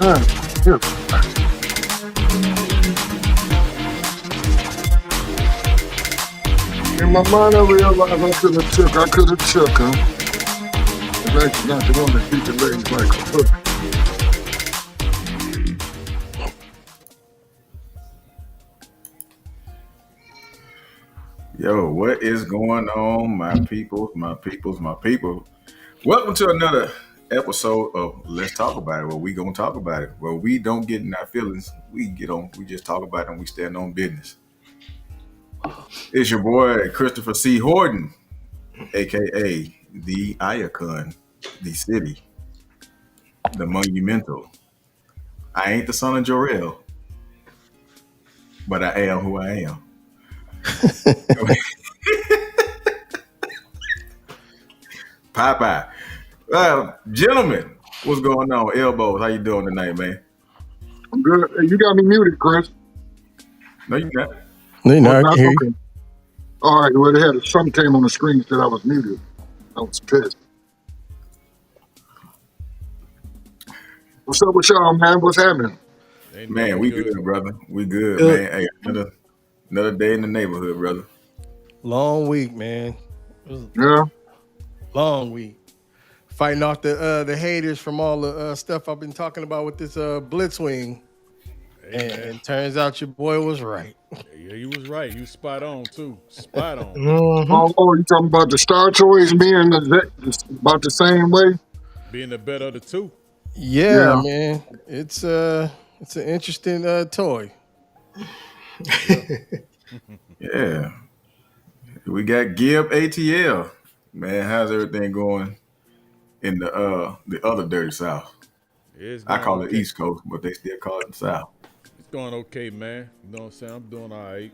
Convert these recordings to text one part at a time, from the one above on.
Yeah. In my mind, I realized I could have took her. I'm actually not the one that teaches ladies like a hook. Yo, what is going on, my peoples, my peoples, my people? Welcome to another episode of Let's Talk About It, where we gonna talk about it. Where we don't get in our feelings, we just talk about it and we stand on business. It's your boy Christopher C. Horton, aka the Icon, the city, the monumental. I ain't the son of Jorel, but I am who I am. Popeye. Gentlemen, what's going on? Elbows, how you doing tonight, man? I'm good. Hey, you got me muted, Chris. No, you not. No, Oh, I not can hear you. okay. All right. Well, they had something came on the screen that said I was muted. I was pissed. What's up with y'all, man? What's happening? Ain't Man, nothing we good. good, brother. We good, Good. man. Hey, another day in the neighborhood, brother. Long week, man. It was Yeah. a long week. Fighting off the haters from all the stuff I've been talking about with this Blitzwing. Hey, man. And turns out your boy was right. Yeah, you was right. You spot on too. Spot on. Oh, you talking about the Star Toys being about the same way? Being the better of the two. Yeah, Yeah. man. It's an interesting toy. Yeah. We got Gib ATL. Man, how's everything going in the other dirty South? It's I going call it okay. East Coast, but they still call it the South. It's going okay, man. You know what I'm saying? I'm doing all right.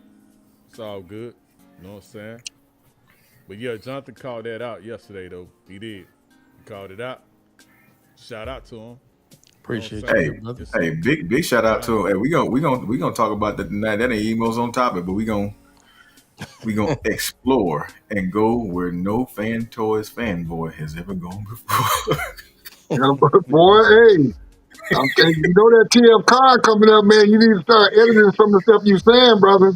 It's all good. You know what I'm saying? But yeah, Jonathan called that out yesterday, though. He did. He called it out. Shout out to him. Appreciate saying? you, Hey, brother. It's hey, big shout out to him. Hey, we gonna talk about that tonight. That ain't emos on topic, but we gonna explore and go where no fan toys fanboy has ever gone before. Yeah, but boy, hey, I'm telling you, you know that TF card coming up, man. You need to start editing some of the stuff you saying, brother.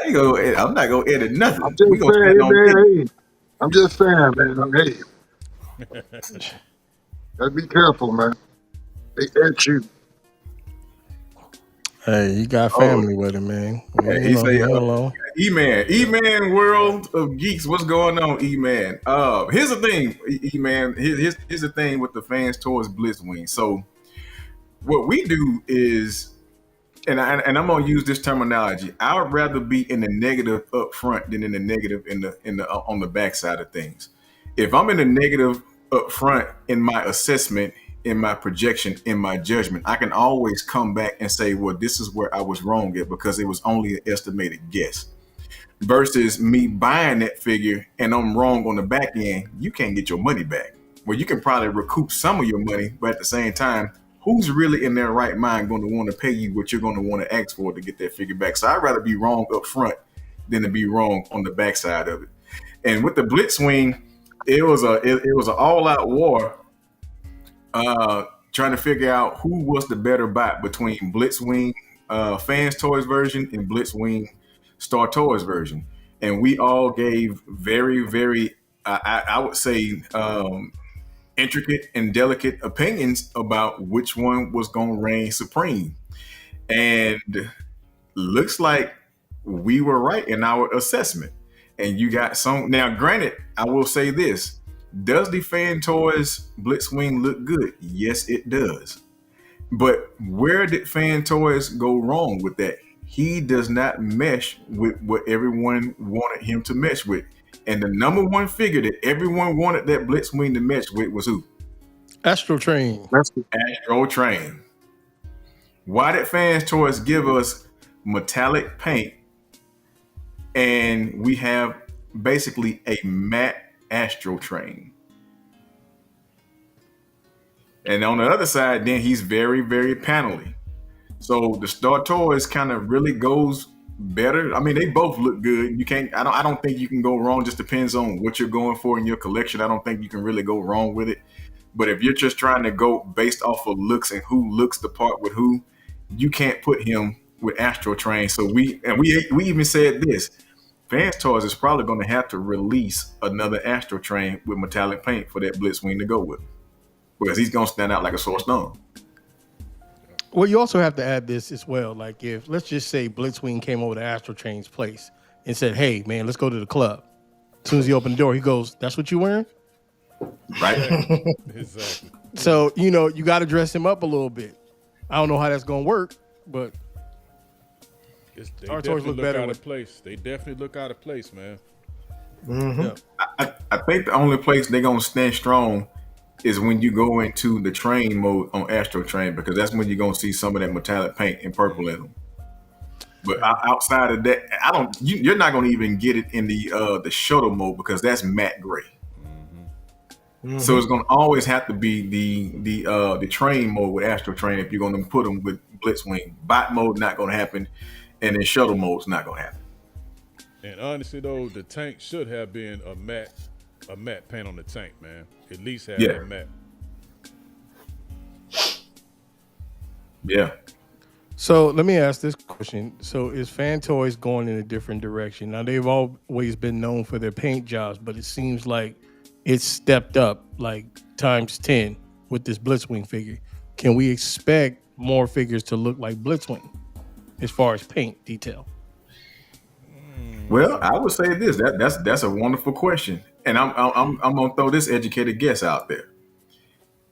I'm not gonna edit I'm nothing. We just gonna saying, stand hey, on man, business. hey. I'm just saying, man. Hey, gotta be careful, man. They at you. Hey, you got Oh, family with him, man. he say, He alone. E-Man, yeah. E-Man World of Geeks. What's going on, E-Man? Here's the thing, E-Man. Here's the thing with the fans towards Blitzwing. So what we do is, and I'm gonna use this terminology. I would rather be in the negative up front than in the negative in the on the backside of things. If I'm in the negative up front in my assessment, in my projection, in my judgment, I can always come back and say, well, this is where I was wrong at because it was only an estimated guess. Versus me buying that figure and I'm wrong on the back end, you can't get your money back. Well, you can probably recoup some of your money, but at the same time, who's really in their right mind going to want to pay you what you're going to want to ask for to get that figure back? So I'd rather be wrong up front than to be wrong on the backside of it. And with the Blitzwing, it was an all out war, trying to figure out who was the better bot between Blitzwing Fans Toys version and Blitzwing Star Toys version, and we all gave very, very, I would say, intricate and delicate opinions about which one was going to reign supreme. And looks like we were right in our assessment. And you got some. Now, granted, I will say this: does the Fan Toys Blitzwing look good? Yes, it does. But where did Fan Toys go wrong with that? He does not mesh with what everyone wanted him to mesh with. And the number one figure that everyone wanted that Blitzwing to mesh with was who? Astro Train. That's Astro Train. Why did Fan Toys give us metallic paint and we have basically a matte Astro Train? And on the other side, then he's very, very panely. So the Star Toys kind of really goes better. I mean, they both look good. You can't. I don't think you can go wrong. Just depends on what you're going for in your collection. I don't think you can really go wrong with it. But if you're just trying to go based off of looks and who looks the part with who, you can't put him with Astro Train. So we even said this. Fans Toys is probably going to have to release another Astro Train with metallic paint for that Blitzwing to go with, because he's going to stand out like a sore thumb. Well, you also have to add this as well. Like if let's just say Blitzwing came over to Astro Train's place and said, "Hey, man, let's go to the club." As soon as he opened the door, he goes, "That's what you wearing?" Right? Exactly. So you got to dress him up a little bit. I don't know how that's going to work, but They Our toys definitely look look better out with- of place. They definitely look out of place, man. yeah. I think the only place they're going to stand strong is when you go into the train mode on Astro Train, because that's when you're going to see some of that metallic paint and purple in them. But outside of that, you're not going to even get it in the shuttle mode, because that's matte gray. So it's going to always have to be the train mode with Astro Train if you're going to put them with Blitzwing. Bot mode not going to happen, and then shuttle mode's not going to happen. And honestly, though, the tank should have been a matte paint on the tank, man. At least have Yeah. that matte. Yeah. So let me ask this question. So is Fan Toys going in a different direction? Now they've always been known for their paint jobs, but it seems like it's stepped up like times 10 with this Blitzwing figure. Can we expect more figures to look like Blitzwing as far as paint detail? Well, I would say this. That's a wonderful question, and I'm gonna throw this educated guess out there.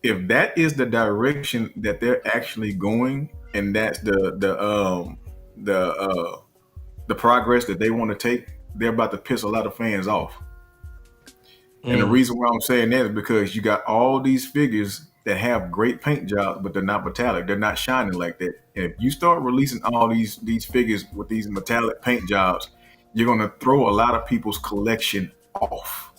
If that is the direction that they're actually going, and that's the progress that they want to take, they're about to piss a lot of fans off. And the reason why I'm saying that is because you got all these figures that have great paint jobs, but they're not metallic. They're not shining like that. And if you start releasing all these figures with these metallic paint jobs, you're going to throw a lot of people's collection off.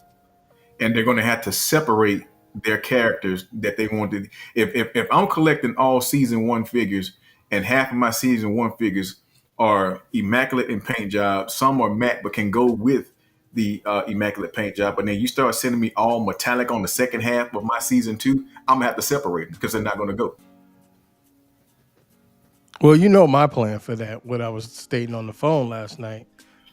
And they're going to have to separate their characters that they want to. If I'm collecting all season 1 figures, and half of my season 1 figures are immaculate in paint job, some are matte but can go with the immaculate paint job, but then you start sending me all metallic on the second half of my season 2, I'm gonna have to separate them because they're not gonna go. Well, my plan for that, what I was stating on the phone last night,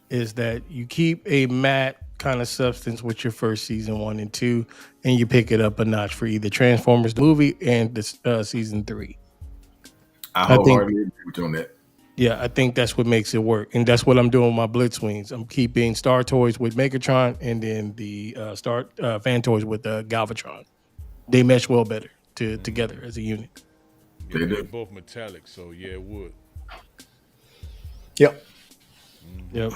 is that you keep a matte kind of substance with your first season 1 and 2, and you pick it up a notch for either Transformers the movie and the season 3. I think- wholeheartedly agree with you on that. Yeah, I think that's what makes it work, and that's what I'm doing with my Blitzwings. I'm keeping Star Toys with Megatron, and then the Fan Toys with Galvatron. They mesh well better together as a unit. Yeah, They they're do. both metallic, so yeah, it would. Yep. Yep.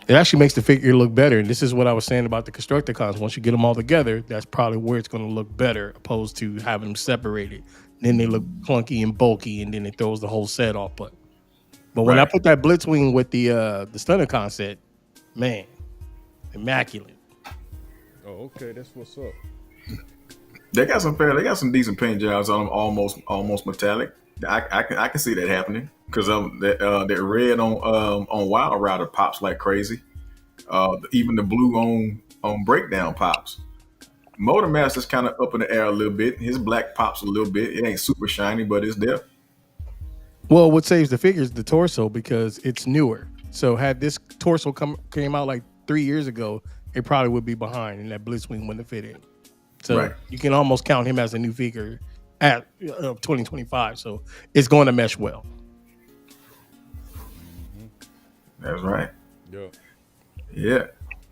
It actually makes the figure look better, and this is what I was saying about the Constructicons. Once you get them all together, that's probably where it's going to look better, opposed to having them separated. Then they look clunky and bulky, and then it throws the whole set off. But when I Right. put that Blitzwing with the Stunticon set, man, immaculate. Oh, okay, that's what's up. They got some decent paint jobs on them, almost metallic. I can see that happening because that red on Wild Rider pops like crazy. Even the blue on Breakdown pops. Motor Master's kind of up in the air a little bit. His black pops a little bit. It ain't super shiny, but it's there. Well, what saves the figure is the torso because it's newer. So had this torso came out like 3 years ago, it probably would be behind, and that Blitzwing wouldn't fit in. So Right. you can almost count him as a new figure at 2025. So it's going to mesh well. That's right. Yeah. Yeah.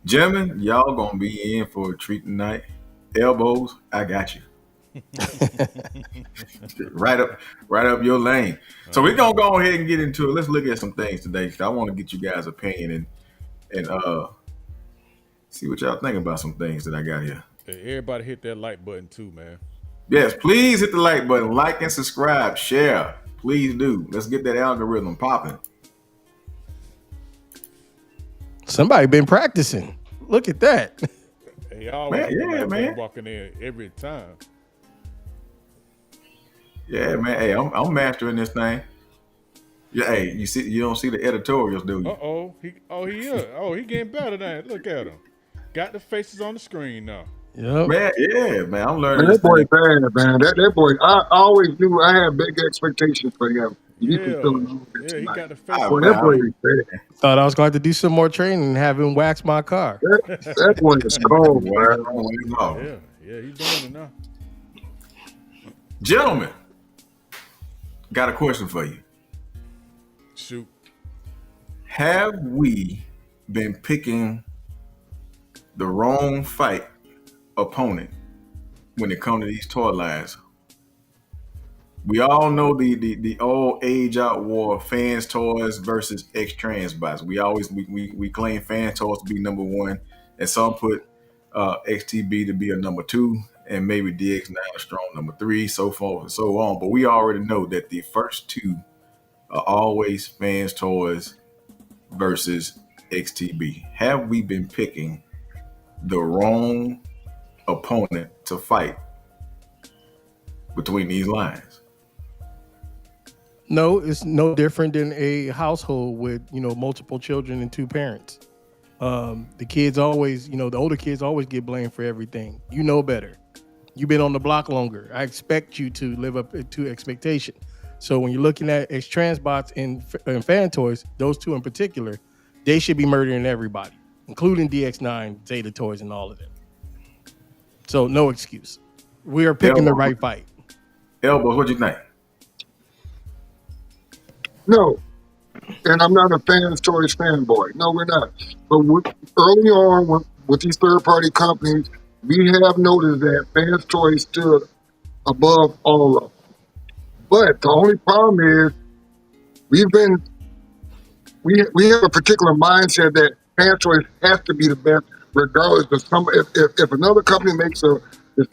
Gentlemen, y'all gonna be in for a treat tonight. Elbows, I got you. right up your lane. So we're gonna go ahead and get into it. Let's look at some things today. 'Cause I want to get you guys' opinion and see what y'all think about some things that I got here. Hey, everybody hit that like button too, man. Yes, please hit the like button, like and subscribe, share. Please do. Let's get that algorithm popping. Somebody been practicing. Look at that. Hey, I always Man, feel yeah, like man. walking in every time. Yeah, man. Hey, I'm mastering this thing. Yeah, hey, you don't see the editorials, do you? He getting better than that. Look at him. Got the faces on the screen now. Yep. Man, yeah, man. I'm Man, learning this that boy thing. bad, man. That boy, I always knew I had big expectations for him. He fulfilling Yeah, all of it yeah, he tonight. got the face Ah, of Boy, a that man, boy champ. is bad. Thought I was going to do some more training and have him wax my car. That boy is cold, wax man. on, wax off. Yeah, yeah, he doing it now. Gentlemen, got a question for you. Shoot. Have we been picking the wrong fight opponent when it comes to these toy lines? We all know the old age out war, fans toys versus X Transbots. We claim fan toys to be number one, and some put XTB to be a number two, and maybe DX9 a strong number three, so forth and so on. But we already know that the first two are always fans toys versus XTB. Have we been picking the wrong opponent to fight between these lines? No, it's no different than a household with, multiple children and two parents. The kids always, the older kids always get blamed for everything. You know better. You've been on the block longer. I expect you to live up to expectation. So when you're looking at X-Transbots and Fan Toys, those two in particular, they should be murdering everybody, including DX9, Zeta Toys, and all of them. So no excuse. We are picking the right fight. Elbows, what you think? No, and I'm not a fans choice fanboy. No, we're not. But early on with these third party companies, we have noticed that fans choice stood above all of them. But the only problem is we've been we have a particular mindset that fan choice has to be the best, regardless of if another company makes the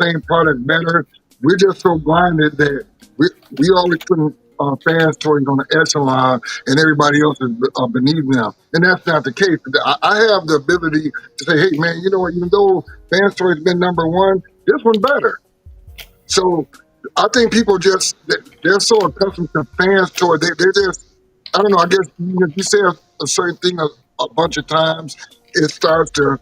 same product better. We're just so blinded that we always putting fans choice on the echelon, and everybody else is beneath them, and that's not the case. I have the ability to say, hey man, you know what? Even though fans choice has been number one, this one better. So I think people they're so accustomed to fans choice. They're just, I don't know. I guess if you say a certain thing a bunch of times, it starts to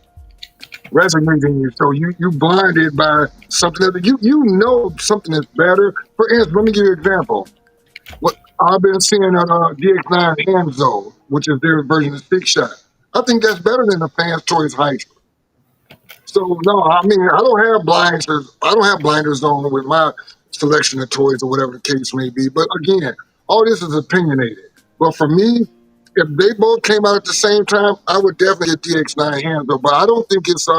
resonate in you. So you blinded by something that you know something is better. For instance, let me give you an example. What I've been seeing on DX9 Hanzo, which is their version of Six Shot. I think that's better than the Fans Choice High. So no, I mean I don't have blinders. I don't have blinders on with my selection of toys or whatever the case may be. But again, all this is opinionated. But for me, if they both came out at the same time, I would definitely get DX9 hands up. But I don't think it's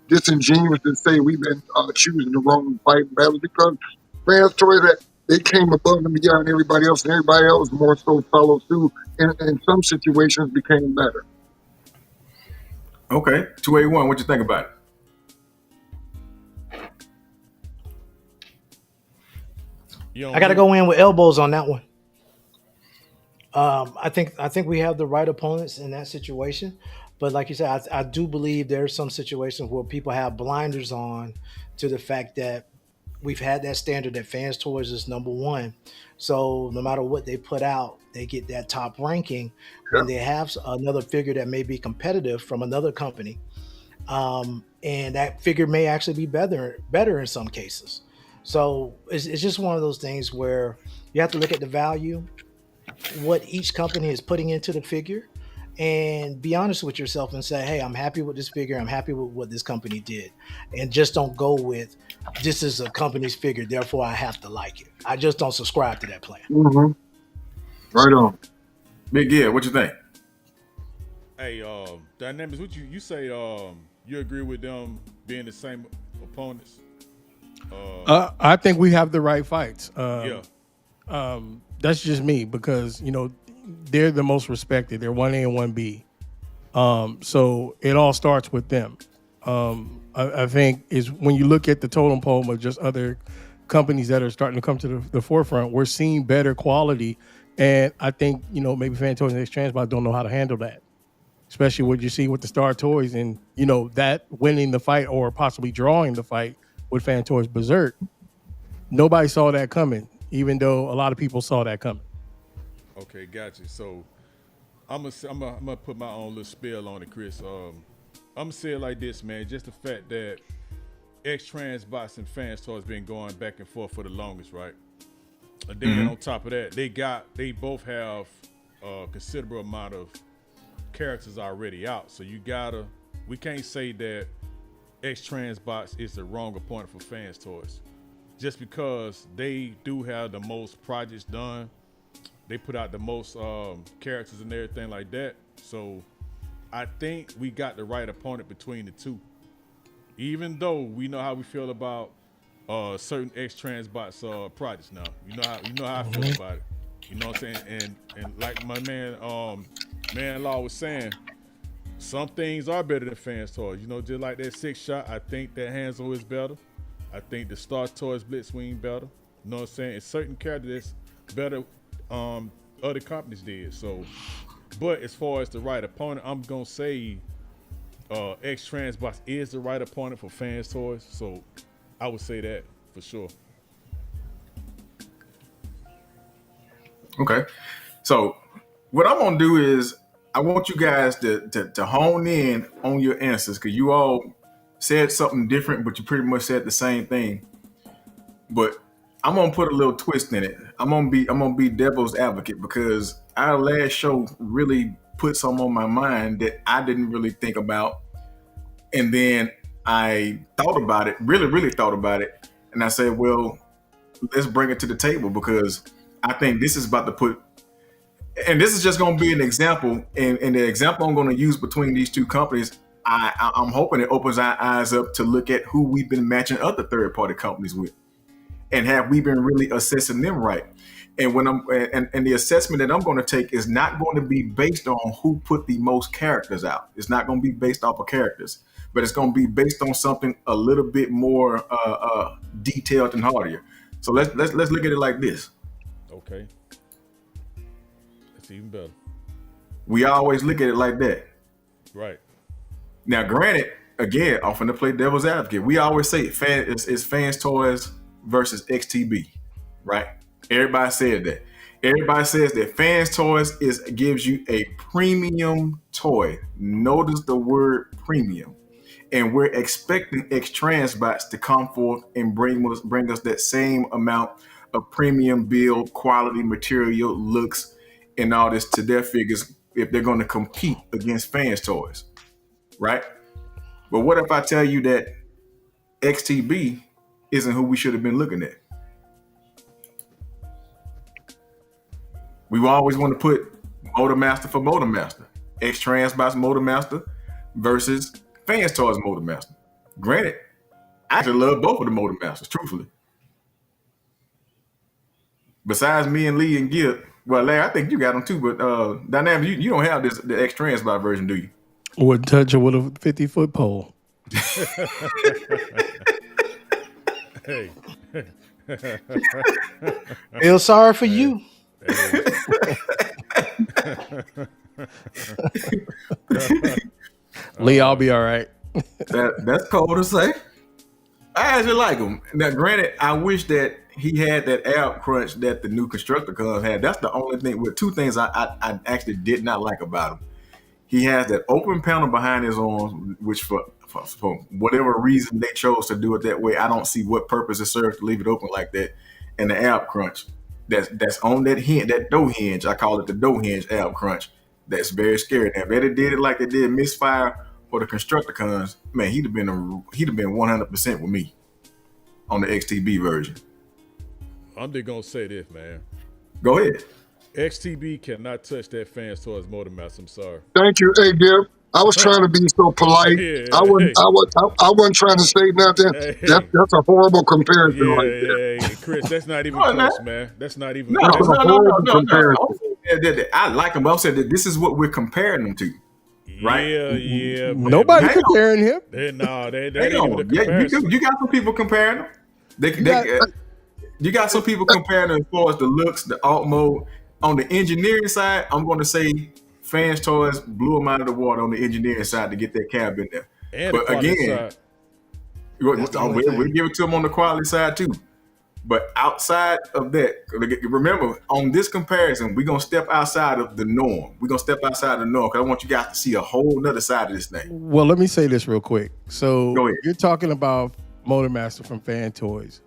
disingenuous to say we've been choosing the wrong fight battles because fans toys that they came above and beyond everybody else, and everybody else more so followed through, and in some situations became better. Okay, 281. What you think about it? I got to go in with elbows on that one. I think we have the right opponents in that situation, but like you said, I do believe there's some situations where people have blinders on to the fact that we've had that standard that fans toys is number one. So no matter what they put out, they get that top ranking when they have another figure that may be competitive from another company, and that figure may actually be better in some cases. So it's just one of those things where you have to look at the value, what each company is putting into the figure, and be honest with yourself and say, hey, I'm happy with this figure, I'm happy with what this company did, and just don't go with this is a company's figure therefore I have to like it. I just don't subscribe to that plan. Mm-hmm. Right on. Big Gear, what you think? Hey, Dynamics, what you say? You agree with them being the same opponents? I think we have the right fights. Yeah. That's just me because they're the most respected. They're 1A and 1B. So it all starts with them. I think is when you look at the totem pole of just other companies that are starting to come to the forefront, we're seeing better quality. And I think, maybe Fan Toys and X-Transbot don't know how to handle that, especially what you see with the Star Toys and, that winning the fight or possibly drawing the fight with Fan Toys Berserk. Nobody saw that coming, even though a lot of people saw that coming. Okay, gotcha. So I'm gonna put my own little spell on it, Chris. I'm gonna say it like this, man. Just the fact that X-Transbots and Fans Toys been going back and forth for the longest, right? And then on top of that, they both have a considerable amount of characters already out. So we can't say that X-Transbots is the wrong opponent for Fans Toys. Just because they do have the most projects done, they put out the most characters and everything like that. So I think we got the right opponent between the two. Even though we know how we feel about certain X-Transbots projects now. You know how I feel about it. You know what I'm saying? And like my man Law was saying, some things are better than Fans Toys. You know, just like that 6-shot, I think that Hanzo is better. I think the Star Toys Blitzwing better. You know what I'm saying? It's certain characters that's better other companies did. So, but as far as the right opponent, I'm gonna say X-Transbots is the right opponent for Fans Toys. So I would say that for sure. Okay. So what I'm gonna do is I want you guys to hone in on your answers, because you all said something different, but you pretty much said the same thing. But I'm gonna put a little twist in it. I'm gonna be devil's advocate, because our last show really put something on my mind that I didn't really think about. And then I thought about it, really thought about it. And I said, well, let's bring it to the table, because I think this is about to put, and this is just going to be an example. And the example I'm going to use between these two companies, I'm hoping it opens our eyes up to look at who we've been matching other third-party companies with. And have we been really assessing them right? And when and the assessment that I'm going to take is not going to be based on who put the most characters out. It's not going to be based off of characters, but it's going to be based on something a little bit more detailed and harder. So let's look at it like this. Okay. That's even better. We always look at it like that. Right. Now, granted, again, I'm finna play devil's advocate. We always say it's Fans Toys versus XTB, right? Everybody said that. Everybody says that Fans Toys gives you a premium toy. Notice the word premium. And we're expecting X-Transbots to come forth and bring us that same amount of premium build, quality, material, looks, and all this to their figures if they're going to compete against Fans Toys, right? But what if I tell you that XTB isn't who we should have been looking at? We always want to put Motormaster for Motormaster. X-Transbots Motormaster versus Fans Toys Motormaster. Granted, I actually love both of the Motormasters, truthfully. Besides me and Lee and Gil, well, Larry, I think you got them too, but Dynamic, you don't have the X-Transbot version, do you? Wouldn't touch it with a 50-foot pole. Hey. Feel sorry for you. Lee, I'll be all right. That's cold to say. I actually like him. Now, granted, I wish that he had that ab crunch that the new Constructicons had. That's the only thing. With two things I actually did not like about him. He has that open panel behind his arms, which for whatever reason they chose to do it that way, I don't see what purpose it serves to leave it open like that. And the ab crunch that's on that hinge, that door hinge. I call it the door hinge ab crunch. That's very scary. Now, if they did it like they did Misfire or the Constructicons, man, he'd have been 100% with me on the XTB version. I'm just gonna say this, man. Go ahead. XTB cannot touch that Fans Toys Motormaster. I'm sorry. Thank you. Hey, Gib. I was trying to be so polite. Yeah, I wasn't trying to say nothing. Hey. That's a horrible comparison right there. Yeah, Chris, that's not even No, close, man. That's not even No, close. I like him, but I'm saying that this is what we're comparing them to. Right? Yeah. Nobody Hang on. comparing him. That ain't Hang even on. the Yeah, comparison. you got some people comparing them. You got some people comparing them as far as the looks, the alt mode. On the engineering side, I'm going to say Fans Toys blew them out of the water on the engineering side to get that cab in there. And But the quality again, side. we'll give it to them on the quality side too. But outside of that, remember, on this comparison, we're going to step outside of the norm. We're going to step outside the norm because I want you guys to see a whole nother side of this thing. Well, let me say this real quick. So Go ahead. you're talking about Motormaster from Fan Toys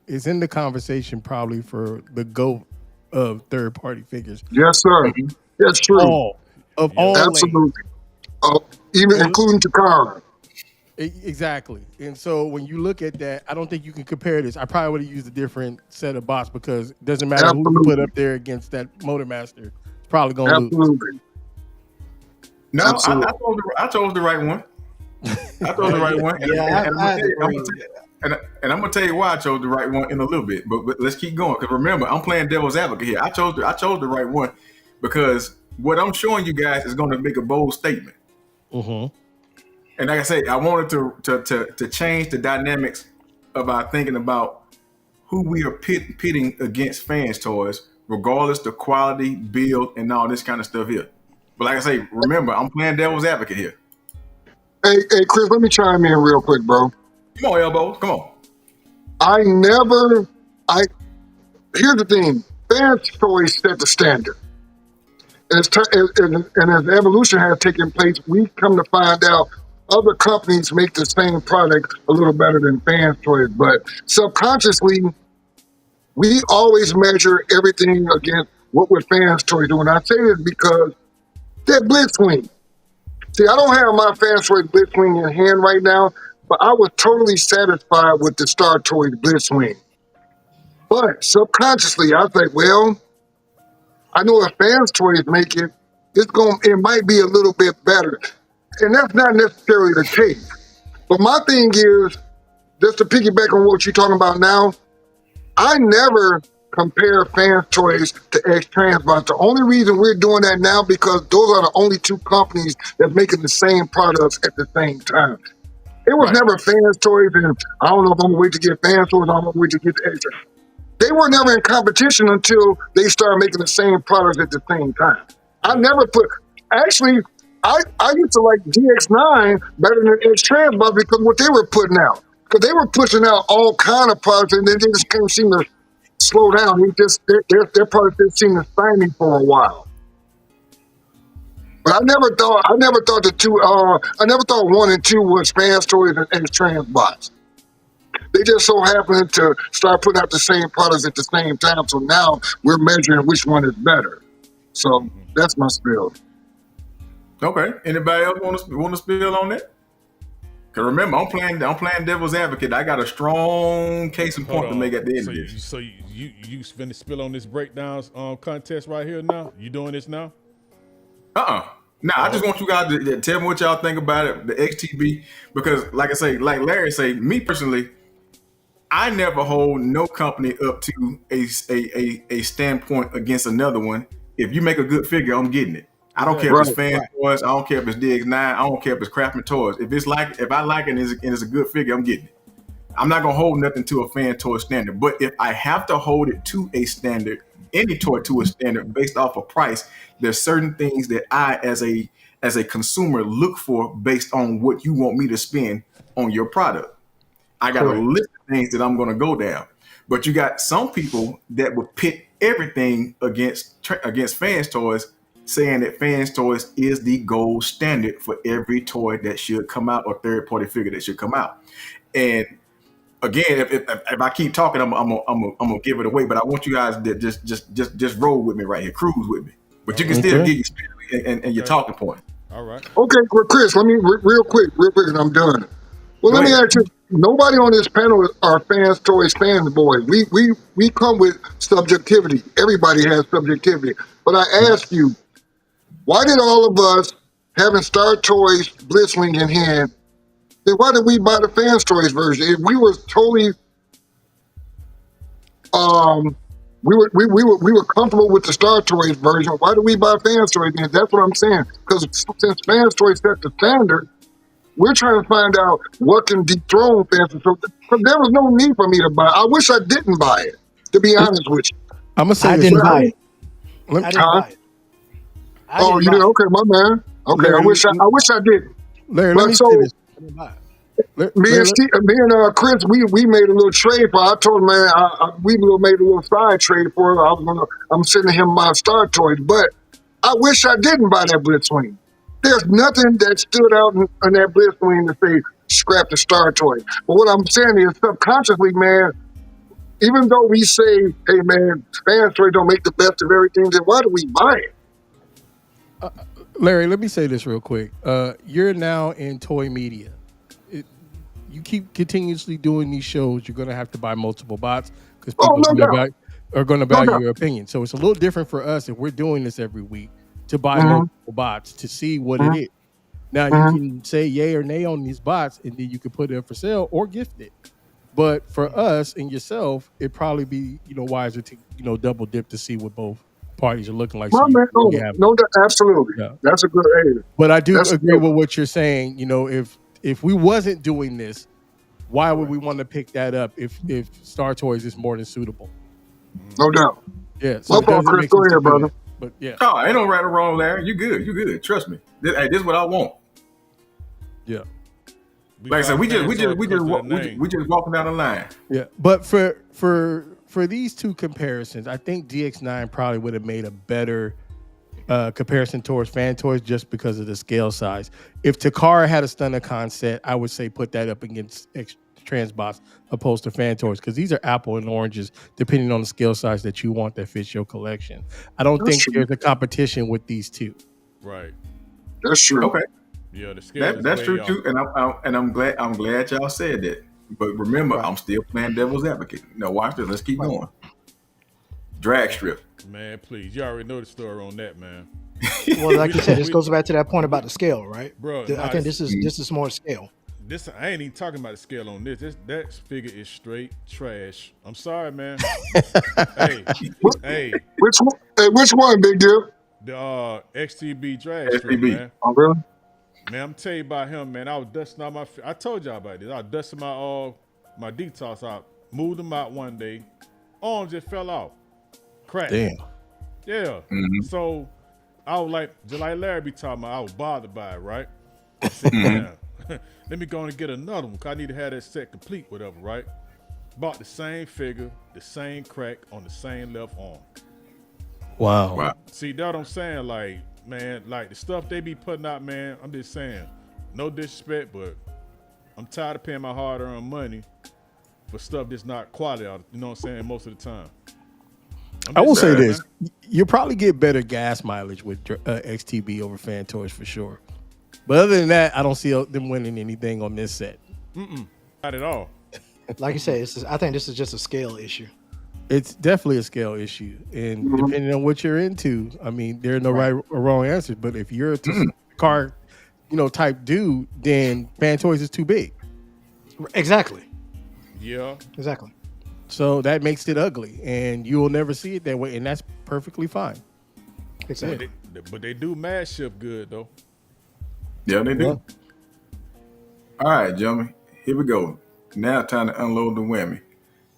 is in the conversation probably for the GOAT of third party figures. Yes, sir. That's true. All lanes. Absolutely. Even So- including Takara. Exactly. And so when you look at that, I don't think you can compare this. I probably would have used a different set of bots because it doesn't matter who you Absolutely. put up there against that Motormaster. It's probably going to lose. Absolutely. No, Absolutely. I chose the right one. I chose the right one. Yeah, I agree. And I'm gonna tell you why I chose the right one in a little bit. But let's keep going because remember, I'm playing devil's advocate here. I chose the right one because what I'm showing you guys is going to make a bold statement. Mm-hmm. And like I say, I wanted to change the dynamics of our thinking about who we are pitting against Fans Toys, regardless the quality, build, and all this kind of stuff here. But like I say, remember, I'm playing devil's advocate here. Hey, Chris, let me chime in real quick, bro. Come on, elbows. Come on. Here's the thing. Fans Toys set the standard. And as evolution has taken place, we come to find out other companies make the same product a little better than Fans Toys. But subconsciously, we always measure everything against what would Fans Toys do. And I say this because they're Blitzwing. See, I don't have my Fans Toys Blitzwing in hand right now, but I was totally satisfied with the Star Toys Blitzwing. But subconsciously, I think, well, I know if Fans Toys make it, it might be a little bit better. And that's not necessarily the case. But my thing is, just to piggyback on what you're talking about now, I never compare Fans Toys to X-Transbots. The only reason we're doing that now because those are the only two companies that's making the same products at the same time. It was never Fans Toys, and I don't know if I'm gonna wait to get Fans Toys, I'm gonna wait to get the X. They were never in competition until they started making the same products at the same time. I used to like DX9 better than X-Transbots because what they were putting out. Because they were pushing out all kind of products and then they just can't seem to slow down. Their products didn't seem to stymie for a while. But I never thought I never thought 1 and 2 was Fans Toys and X-Transbots. They just so happened to start putting out the same products at the same time. So now we're measuring which one is better. So that's my spiel. Okay. Anybody else want to spill on that? Cause remember, I'm playing devil's advocate. I got a strong case in point to make at the end of this. So you finna spill on this breakdown contest right here now? You doing this now? Nah, I just want you guys to tell me what y'all think about it, the XTB, because like I say, like Larry say, me personally, I never hold no company up to a standpoint against another one. If you make a good figure, I'm getting it. I don't care if it's Fan Toys, I don't care if it's DX9, I don't care if it's Craftsman Toys. If I like it and it's a good figure, I'm getting it. I'm not gonna hold nothing to a Fan Toy standard. But if I have to hold it to a standard, any toy to a standard based off of price, there's certain things that I as a consumer look for based on what you want me to spend on your product. I got a list of things that I'm going to go down, but you got some people that would pit everything against Fans Toys, saying that Fans Toys is the gold standard for every toy that should come out or third party figure that should come out. And again, if I keep talking, I'm gonna give it away. But I want you guys to just roll with me right here, cruise with me. But you can still get your spirit and your talking point. All right. Okay, well, Chris, let me real quick, and I'm done. Well, let me ask you. Nobody on this panel are Fans Toys fanboys. We come with subjectivity. Everybody has subjectivity. But I ask you, why did all of us having Star Toys Blitzwing in hand? Then why did we buy the Fans Toys version? If we were totally, we were comfortable with the Star Toys version. Why did we buy Fans Toys? And that's what I'm saying. Because since Fans Toys set the standard, we're trying to find out what can dethrone Fans Toys. So there was no need for me to buy. I wish I didn't buy it. To be honest with you, I'm gonna say I this. didn't buy it. I didn't Huh? buy it. Oh, you did? Okay, my man. Okay, I wish I did. Larry, But let me so say this. I didn't buy it. me and Chris, we made a little trade for. I told him, man, we made a little side trade for it. I'm sending him my Star Toys, but I wish I didn't buy that Blitzwing. There's nothing that stood out in that Blitzwing to say scrap the Star Toy. But what I'm saying is subconsciously, man, even though we say, hey man, Fans Toy don't make the best of everything, then why do we buy it? Larry, let me say this real quick. You're now in toy media. You keep continuously doing these shows, you're going to have to buy multiple bots because Oh, people no doubt. are going to No value doubt. your opinion. So it's a little different for us if we're doing this every week to buy Mhm, multiple bots to see what it mhm, is. Now you mhm. can say yay or nay on these bots, and then you can put it up for sale or gift it. But for us and yourself, it'd probably be wiser to double dip to see what both parties are looking like. So Well, you man, really oh, have no doubt, absolutely. yeah. That's a good, hey, But I do that's a agree good with one. what you're saying. If we wasn't doing this, why would Right. we want to pick that up if Star Toys is more than suitable? No doubt. Yeah, so My it fault, doesn't Chris. make Go sense to ahead, do brother. that. But yeah, Oh, ain't no right or wrong, Larry. You good. You good. Trust me. Hey, this is what I want. yeah, Like I said, we just walking down the line. yeah. But for these two comparisons, I think DX9 probably would have made a better comparison towards Fan Toys just because of the scale size. If Takara had a Stunner set, I would say put that up against Transbots opposed to Fan Toys because these are apple and oranges depending on the scale size that you want that fits your collection. I don't That's think true. there's a competition with these two. Right. That's true. Okay, Yeah, the scale is that's way true off. too. And I'm glad y'all said that. But remember, Right. I'm still playing devil's advocate. Now watch this. Let's keep Right. going. Drag strip. Man, please. You already know the story on that, man. Well, like you said, this We- goes back to that point about the scale, right? Bro, I nah, think it's- this is more scale. This I ain't even talking about the scale on this. That figure is straight trash. I'm sorry, man. hey, hey, Which one? Hey, which one, Big Deal? the XTB drag strip, STB. man. Oh, really? Man, I'm telling you about him, man. I was dusting out my. I told y'all about this. I was dusting my detox out. Moved them out one day. Arm just fell off. Crack. Damn. Yeah. Mhm. So I was like, just like Larry be talking about, I was bothered by it, right? I said, damn, let me go and get another one because I need to have that set complete, whatever, right? Bought the same figure, the same crack on the same left arm. Wow. Wow. See, that what I'm saying, like, man, like the stuff they be putting out, man, I'm just saying, no disrespect, but I'm tired of paying my hard-earned money for stuff that's not quality, you know what I'm saying, most of the time. I'm I will just say saying, this: man. you'll probably get better gas mileage with XTB over Fan Toys for sure. But other than that, I don't see them winning anything on this set. Not at all. Like you said, I think this is just a scale issue. It's definitely a scale issue, and depending on what you're into, I mean, there are no right or wrong answers. But if you're a car, type dude, then Fan Toys is too big, Exactly. Yeah. Exactly. so that makes it ugly, and you will never see it that way, and that's perfectly fine. Exactly. But they do mad shift good, though. Yeah, they do. Well. All right, gentlemen. Here we go. Now time to unload the whammy.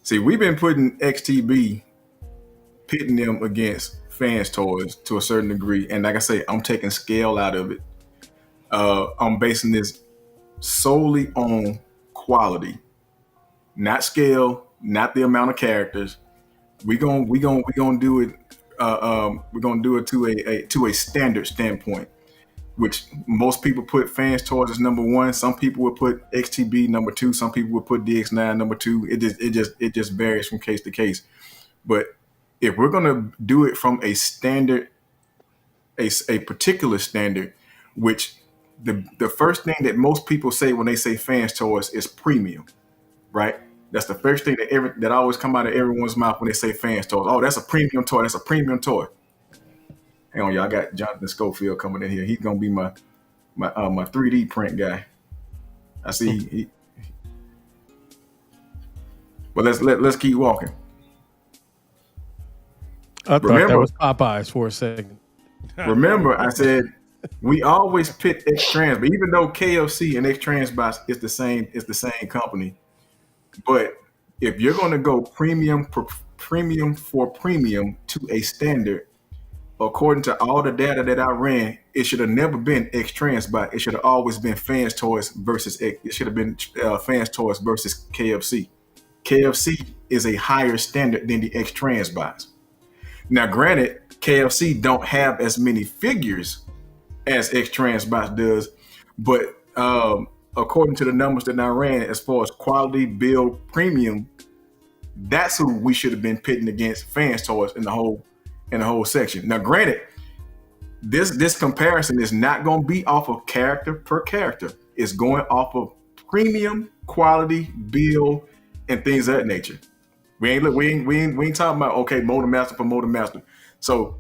See, we've been putting XTB, pitting them against Fans Toys to a certain degree. And like I say, I'm taking scale out of it. I'm basing this solely on quality, not scale, not the amount of characters. We're gonna do it. We're gonna do it to a standard standpoint, which most people put Fans Toys as number one. Some people would put XTB number two. Some people would put DX9 number two. It just varies from case to case. But if we're gonna do it from a standard, a particular standard, which the first thing that most people say when they say Fans Toys is premium, right? That's the first thing that always come out of everyone's mouth when they say Fans Toys. Oh, that's a premium toy. That's a premium toy. Hang on, y'all. I got Jonathan Schofield coming in here. He's gonna be my 3D print guy. I see. But let's keep walking. I thought that Remember- was Popeyes for a second. Remember, I said we always pit X Trans, but even though KFC and X Transbots is the same company, but if you're gonna go premium for premium to a standard, according to all the data that I ran, it should have never been X Transbot. It should have always been Fans Toys versus X. It should have been Fans Toys versus KFC. KFC is a higher standard than the X Transbots. Now, granted, KFC don't have as many figures as X Transbots does, but according to the numbers that I ran, as far as quality, build, premium, that's who we should have been pitting against Fans Toys in the whole section. Now, granted, this comparison is not going to be off of character per character. It's going off of premium, quality, build, and things of that nature. We ain't talking about okay, Motor Master for Motor Master. So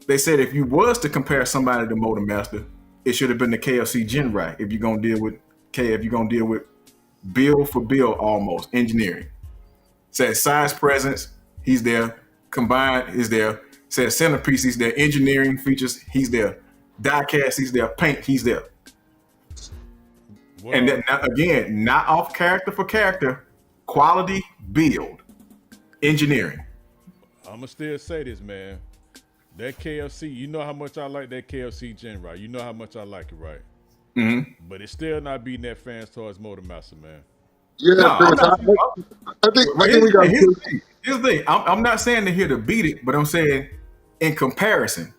they said if you was to compare somebody to Motor Master, it should have been the KFC Genrai. If you're gonna deal with build for build, almost engineering. Said size presence, he's there. Combined is there. Said centerpiece, he's there. Engineering features, he's there. Die cast, he's there. Paint, he's there. Well, And then again, not off character for character, quality, build, engineering. I'ma still say this, man. That KFC, you know how much I like that KFC Genrai. You know how much I like it, right? Mm-hmm. But it's still not beating that Fans Toys Motor Master, man. Yeah, No, Chris, I'm not. I think we got Here's the thing. I'm not saying they're here to beat it, but I'm saying in comparison,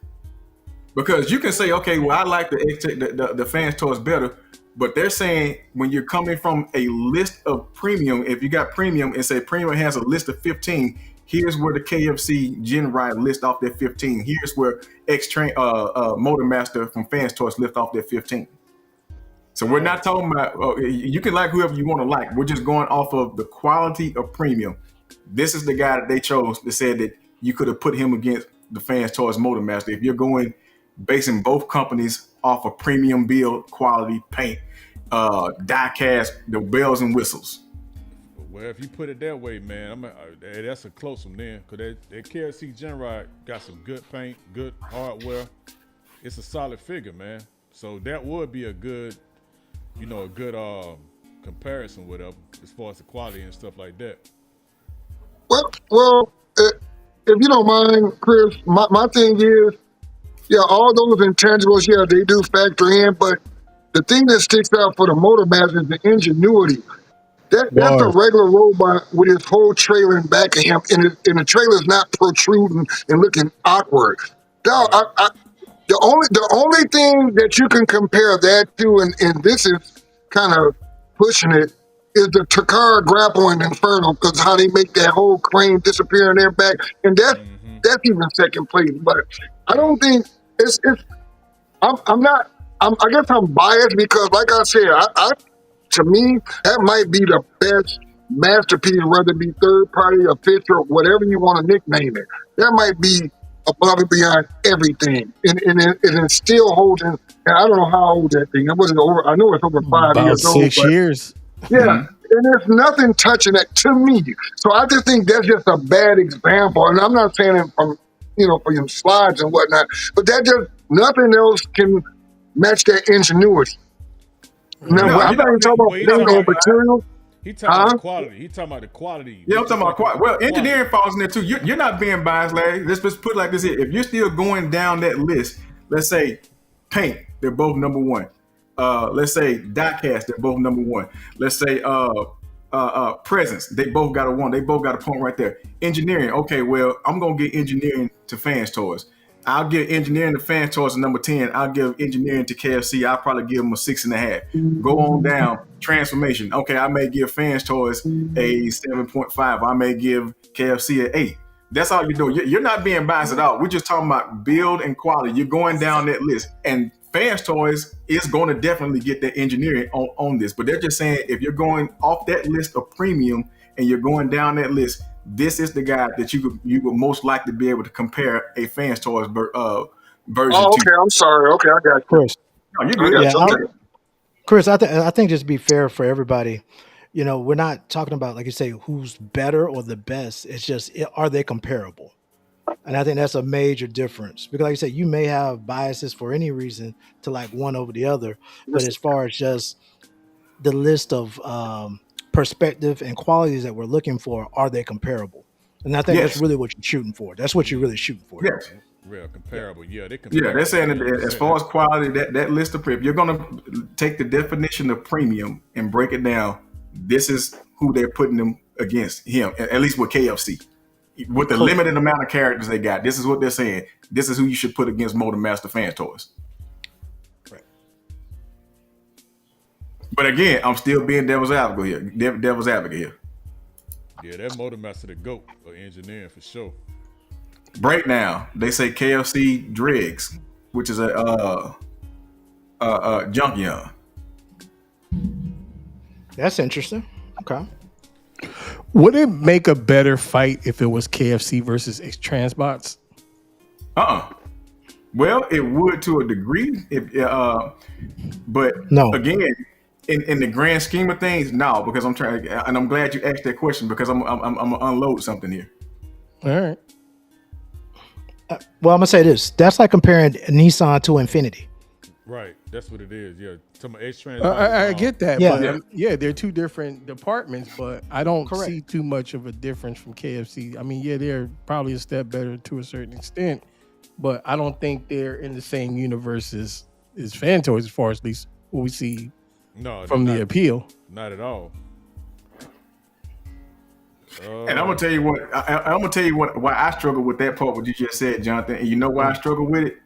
because you can say, okay, well, I like the Fans Toys better, but they're saying when you're coming from a list of premium, if you got premium and say premium has a list of 15, here's where the KFC Genrai list off that 15. Here's where Motor Master from Fans Toys lift off that 15. So we're not talking about you can like whoever you want to like. We're just going off of the quality of premium. This is the guy that they chose that said that you could have put him against the Fans Toys Motor Master. If you're going basing both companies off of premium build, quality, paint, die cast, the bells and whistles. Well, if you put it that way, man, that's a close one then. Because that KFC Genrai got some good paint, good hardware. It's a solid figure, man. So that would be a good comparison with them as far as the quality and stuff like that. well, if you don't mind, Chris, my thing is, yeah, all those intangibles, yeah, they do factor in, but the thing that sticks out for the Motor Master is the ingenuity. That's a Bars. regular robot with his whole trailer in back of him, and the trailer's not protruding and looking awkward. No, the only thing that you can compare that to, and this is kind of pushing it, is the Takara Grapple and Inferno, because how they make that whole crane disappear in their back, and that's even second place. But I don't think it's. I'm not. I guess I'm biased because, like I said, to me that might be the best masterpiece, whether it be third party, official, whatever you want to nickname it. That might be above and beyond everything, and it's still holding. And I don't know how old that thing. It wasn't over. I know it's over 5 About years old. 6 But years. yeah, and there's nothing touching that to me. So I just think that's just a bad example. And I'm not saying it from for your slides and whatnot, but that just nothing else can match that ingenuity. Now, No, I'm you not even talking about wait, paint no, or material. He talking about Huh? the quality. He talking about the quality. Yeah, I'm talking about quality. Well, Quality. engineering falls in there too. You're not being biased, Larry. Let's just put it like this here. If you're still going down that list, let's say paint, they're both number one. Let's say diecast, they're both number one. Let's say presence, they both got a 1. They both got a point right there. Engineering, okay, well, I'm gonna get engineering to Fans Toys. I'll give engineering to Fans Toys a number 10. I'll give engineering to KFC. I'll probably give them a 6.5. Go on down. Transformation. Okay, I may give Fans Toys a 7.5. I may give KFC an 8. That's all you're doing. You're not being biased at all. We're just talking about build and quality. You're going down that list. And Fans Toys is going to definitely get that engineering on this. But they're just saying if you're going off that list of premium and you're going down that list, this is the guy that you would most likely be able to compare a Fans Toys version Oh, to. okay. I'm sorry. Okay, I got you. Chris. No, you're I good. got Yeah, you. Okay. Chris, I think just to be fair for everybody, we're not talking about, like you say, who's better or the best. It's just, are they comparable? And I think that's a major difference because, like you said, you may have biases for any reason to like one over the other, but as far as just the list of perspective and qualities that we're looking for, are they comparable? And I think that's Yes. really what you're shooting for. That's what you're really shooting for. Yes. Real comparable. Yeah, they Yeah, comparable. they're saying that as 100%. far as quality, that list of if you're gonna take the definition of premium and break it down, this is who they're putting them against him, at least with KFC. With the limited amount of characters they got, this is what they're saying. This is who you should put against Motor Master Fan Toys. But again, I'm still being devil's advocate here. Devil's advocate here. Yeah, that Motor Master the GOAT of engineering for sure. Breakdown. They say KFC Dregs, which is a Junkyard. That's interesting. Okay. Would it make a better fight if it was KFC versus Transbots? Well, it would to a degree, but No. again, in the grand scheme of things, no, because I'm trying, and I'm glad you asked that question because I'm gonna unload something here. All right. Well, I'm gonna say this. That's like comparing Nissan to Infinity. Right, that's what it is. Yeah, to X Trans. I get that, Yeah. but they're two different departments, but I don't Correct. see too much of a difference from KFC. I mean, yeah, they're probably a step better to a certain extent, but I don't think they're in the same universe as Fan Toys, as far as at least what we see No, from not, the appeal. not at all. And I'm gonna tell you what. I'm gonna tell you why I struggle with that part. What you just said, Jonathan. And you know why I struggle with it?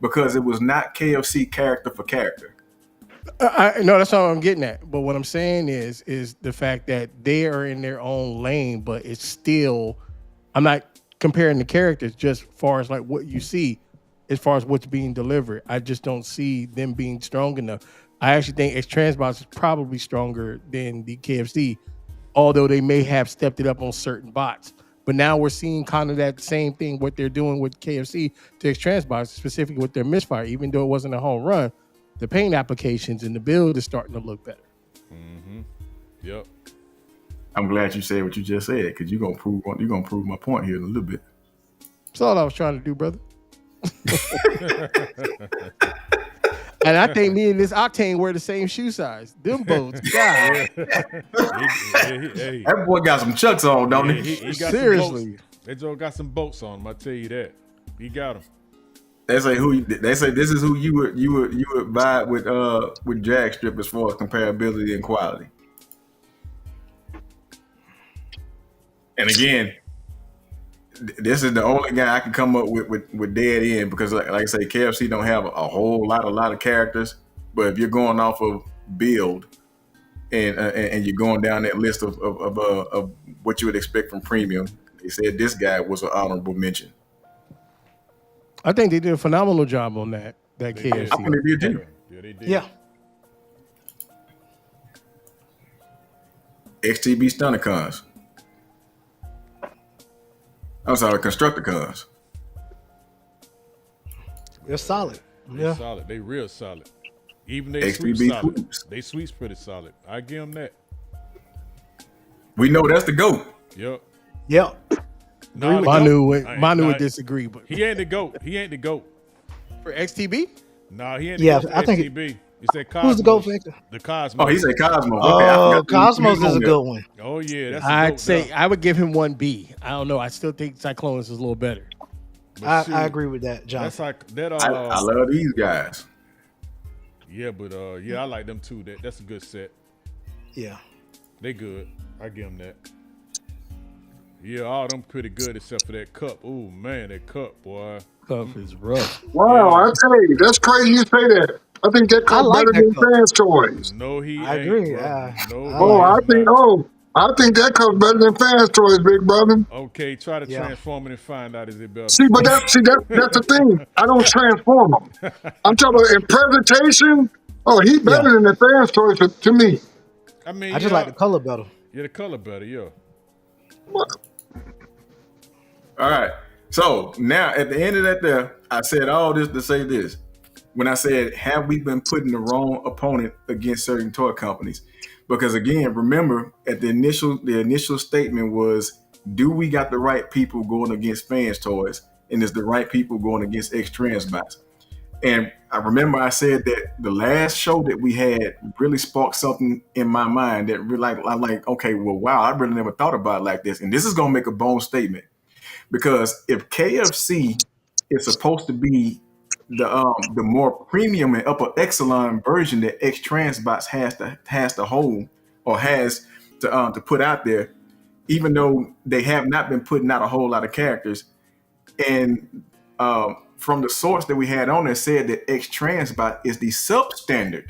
Because it was not KFC character for character. No, that's not what I'm getting at. But what I'm saying is the fact that they are in their own lane, but it's still. I'm not comparing the characters just far as like what you see, as far as what's being delivered. I just don't see them being strong enough. I actually think Transbots is probably stronger than the KFC, although they may have stepped it up on certain bots. But now we're seeing kind of that same thing, what they're doing with KFC to Transbots, specifically with their misfire. Even though it wasn't a home run, the paint applications and the build is starting to look better. Yep. I'm glad you said what you just said because you're gonna prove my point here in a little bit. That's all I was trying to do, brother. And I think me and this Octane wear the same shoe size. Them boats, God. Hey, That boy got some chucks on, don't he, he? he got Seriously. some boats. That Joe got some boats on him. I tell you that. He got them. They say this is who you would vibe with Jag Strip as far as comparability and quality. And again, this is the only guy I can come up with dead end because like I say, KFC don't have a whole lot of characters. But if you're going off of build and you're going down that list of what you would expect from premium, they said this guy was an honorable mention. I think they did a phenomenal job on that KFC. I think they did too. Yeah, they did. Yeah. XTB Stunticons. I'm sorry, Constructicons. They're solid. They Yeah. solid. They real solid. Even they XTB sweep solid. Swoops. They sweeps pretty solid. I give them that. We know that's the GOAT. Yep. Yeah. Nah, the Manu GOAT- would disagree, but He ain't the GOAT. He ain't the GOAT. for XTB, Nah, he ain't the Yeah, GOAT for I think XTB. He said Cosmos. Who's the GOAT for? The Cosmos. Oh, he said Cosmo. Okay, I Oh, forgot to Cosmos put him is a on there. good one. Oh yeah, that's the I'd GOAT say now. I would give him 1B. I don't know. I still think Cyclonus is a little better. But shoot, I agree with that, John. That's like that. I love these guys. Yeah, but I like them too. That's a good set. Yeah. They good. I give them that. Yeah, all them pretty good except for that cup. Ooh man, that cup, boy. Cuff is rough. Wow, I tell you, that's crazy you say that. I think that comes like better that than cup. Fans Toys. No, he I ain't, agree. bro. No, I he is not. I think that comes better than Fans Toys, big brother. Okay, try to Yeah. transform it and find out is it better. See, but that's the thing. I don't transform them. I'm talking about in presentation. Oh, he better Yeah. than the Fans Toys to me. I mean, I just like the color better. Yeah, the color better. Yeah. All right. So now at the end of that there, I said all this to say this. When I said, have we been putting the wrong opponent against certain toy companies? Because again, remember at the initial statement was, do we got the right people going against Fans Toys? And is the right people going against X-Transbots? And I remember I said that the last show that we had really sparked something in my mind that really I'm like, okay, well, wow, I really never thought about it like this. And this is going to make a bold statement. Because if KFC is supposed to be the more premium and upper echelon version that X-Transbots has to hold or has to put out there, even though they have not been putting out a whole lot of characters, and from the source that we had on there said that X-Transbot is the substandard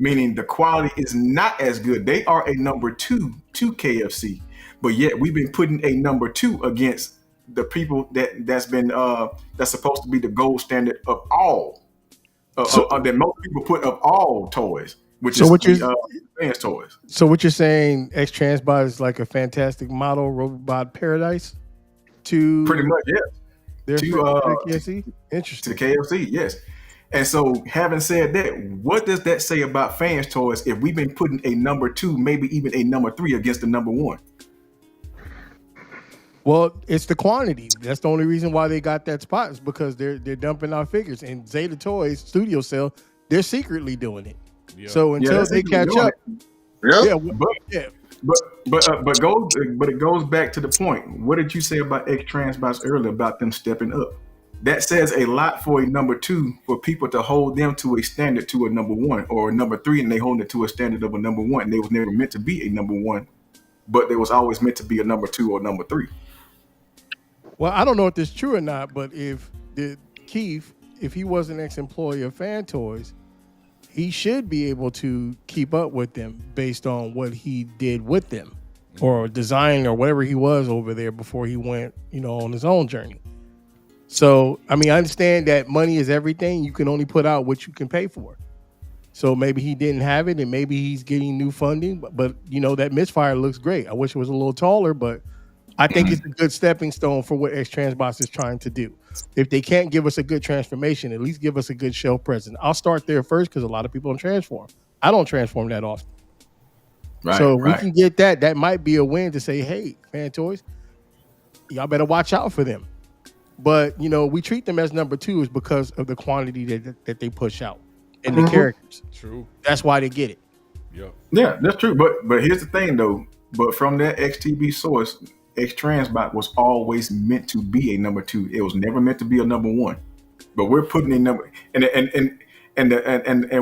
meaning the quality is not as good. They are a number 2 to KFC, but yet we've been putting a number 2 against the people that's supposed to be the gold standard of all that most people put of all toys, which So is what you're the fans toys. so what you're saying, X Transbot is like a fantastic model robot paradise to Pretty much, yes. their To KFC? to Interesting. KFC, yes. And so, having said that, what does that say about fans toys if we've been putting a number 2, maybe even a number 3 against the number 1? Well, it's the quantity. That's the only reason why they got that spot is because they're dumping out figures. And Zeta Toys Studio Cell, they're secretly doing it. Yeah. So until that's they secretly catch doing up, Yep. yeah, But it goes back to the point. What did you say about X Transbots earlier about them stepping up? That says a lot for a number 2 for people to hold them to a standard to a number 1 or a number 3, and they hold it to a standard of a number 1. They was never meant to be a number 1, but they was always meant to be a number 2 or number 3. Well, I don't know if this is true or not, but if Keith, if he was an ex-employee of Fan Toys, he should be able to keep up with them based on what he did with them or design or whatever he was over there before he went, on his own journey. So, I mean, I understand that money is everything. You can only put out what you can pay for. So maybe he didn't have it and maybe he's getting new funding, but that misfire looks great. I wish it was a little taller, but I think it's a good stepping stone for what X Transbots is trying to do. If they can't give us a good transformation, at least give us a good shelf presence. I'll start there first because a lot of people don't transform. I don't transform that often. Right. So if we can get that might be a win to say, hey, Fan Toys, y'all better watch out for them. But, we treat them as number 2 is because of the quantity that they push out and the characters. True. That's why they get it. Yeah, that's true. But here's the thing, though. But from that XTB source, X Transbot was always meant to be a number 2. It was never meant to be a number 1. But we're putting a number and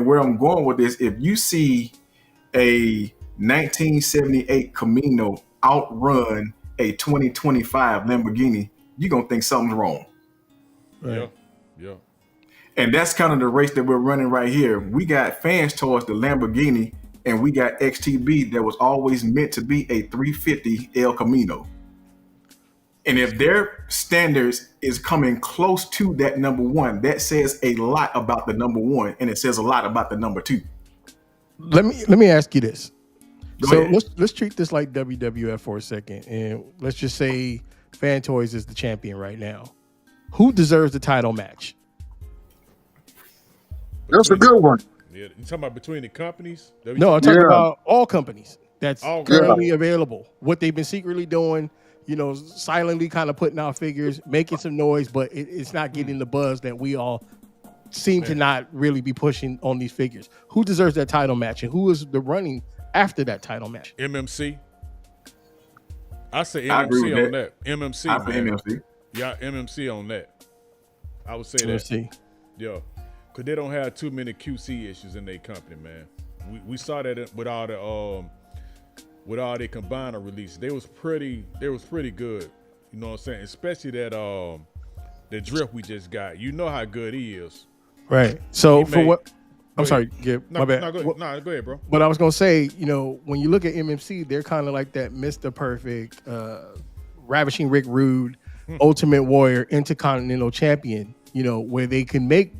where I'm going with this, if you see a 1978 Camino outrun a 2025 Lamborghini, you're gonna think something's wrong. Right. Yeah. And that's kind of the race that we're running right here. We got Fans Toys the Lamborghini, and we got XTB that was always meant to be a 350 El Camino. And if their standards is coming close to that number 1, that says a lot about the number 1, and it says a lot about the number 2. Let me ask you this. Go ahead. Let's treat this like WWF for a second, and let's just say Fan Toys is the champion right now. Who deserves the title match? That's a good one. Yeah. You talking about between the companies? No, I'm talking Yeah. about all companies that's All currently available. What they've been secretly doing, silently kind of putting out figures, making some noise, but it's not getting the buzz that we all seem to not really be pushing on these figures. Who deserves that title match, and who is the running after that title match? MMC. I say I agree MMC with on that. that. MMC, I man. say MMC. Yeah, MMC on that. I would say Let's that. see. Yeah, because they don't have too many QC issues in their company, man. We saw that with all their combiner releases. They was pretty good. You know what I'm saying? Especially that the drift we just got. You know how good he is. Right. So He for made- what? I'm Go sorry, ahead. Gib. No, My bad. No, go ahead. Go ahead, bro. But I was gonna say, when you look at MMC, they're kind of like that Mr. Perfect, Ravishing Rick Rude, Ultimate Warrior, Intercontinental Champion. Where they can make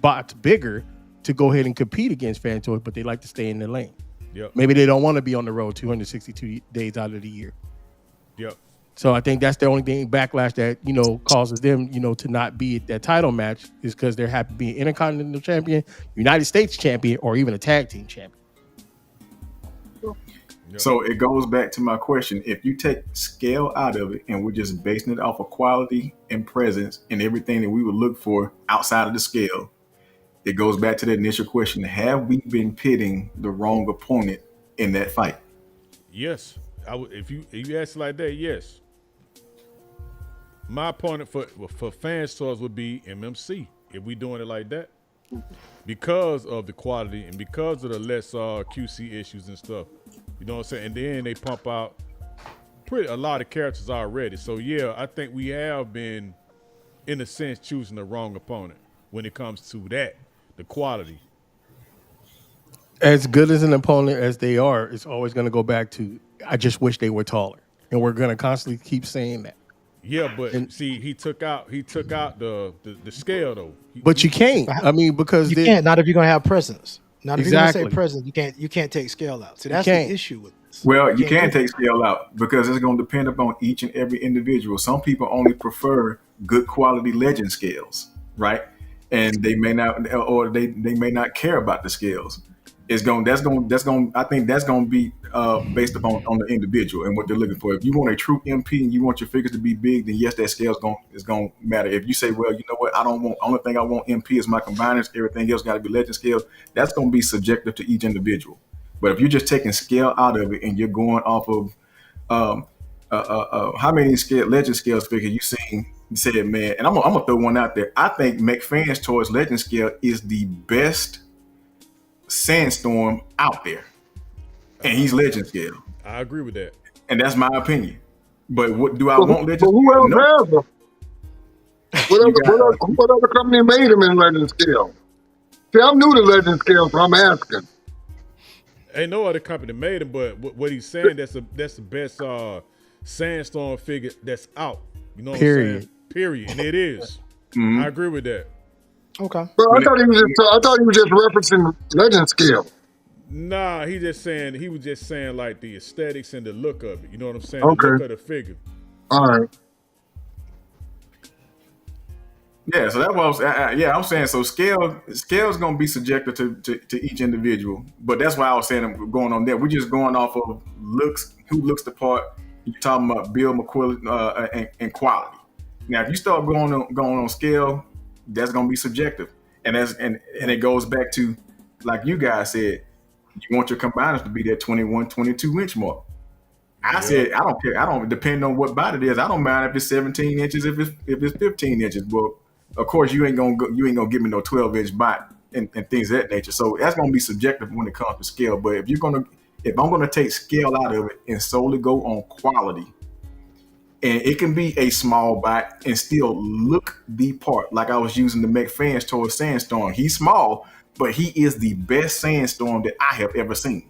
bots bigger to go ahead and compete against Fan Toys, but they like to stay in their lane. Yep. Maybe they don't want to be on the road 262 days out of the year. Yep. So I think that's the only thing backlash that causes them to not be at that title match is because they're happy to be Intercontinental Champion, United States Champion, or even a tag team champion. Yep. So it goes back to my question. If you take scale out of it and we're just basing it off of quality and presence and everything that we would look for outside of the scale, it goes back to the initial question. Have we been pitting the wrong opponent in that fight? Yes. If you ask it like that, yes. My opponent for Fan Toys would be MMC if we doing it like that, because of the quality and because of the less QC issues and stuff. You know what I'm saying? And then they pump out a lot of characters already. So yeah, I think we have been, in a sense, choosing the wrong opponent when it comes to that, the quality. As good as an opponent as they are, it's always going to go back to I just wish they were taller, and we're going to constantly keep saying that. Yeah, but And see, he took out the scale though. but you can't. I mean, because You can't. Not if you're gonna have presence. Not if you're gonna say exactly presence. You can't take scale out. See, you that's the can't. issue with this. Well, You you can't can do take scale out because it's going to depend upon each and every individual. Some people only prefer good quality legend scales, right? And they may not, or they may not care about the scales. It's going that's going I think that's going to be based upon on the individual and what they're looking for. If you want a true MP and you want your figures to be big, then yes, that scale is going to matter. If you say, well, you know what, I don't want, only thing I want MP is my combiners, everything else got to be legend scales. That's going to be subjective to each individual. But if you're just taking scale out of it and you're going off of um, how many scale legend scales figure you seen? You said, man, and I'm gonna throw one out there. I think McFan's Toys Legend Scale is the best Sandstorm out there, and he's Legend Scale, I agree with that. and that's my opinion. But what do I But, want but Legend who Scale? else No, has them? you got What other company made them in legend scale? See, I'm new to legend scale, so I'm asking. Ain't no other company made him, but what he's saying that's the best Sandstorm figure that's out. You know what I'm Period. saying? Period, and it is. Mhm. I agree with that. it. Okay. But When it, I thought he was just referencing legend scale. Nah, he was just saying like the aesthetics and the look of it. You know what I'm saying? The look Okay, of the figure. all right. yeah, so that's what I was. Yeah, I'm saying so. Scale is going to be subjective to each individual, but that's why I was saying going on there. We're just going off of looks, who looks the part. You're talking about Bill McQuillan and quality. Now, if you start going on scale, that's going to be subjective, and it goes back to like you guys said, you want your combiners to be that 21, 22 inch mark. I Yep. said I don't care. I don't depend on what body it is. I don't mind if it's 17 inches, if it's 15 inches. Well, of course you ain't gonna give me no 12-inch bot and things of that nature. So that's gonna be subjective when it comes to scale. But if I'm gonna take scale out of it and solely go on quality, and it can be a small bot and still look the part. Like I was using the McFans towards Sandstorm. He's small, but he is the best Sandstorm that I have ever seen.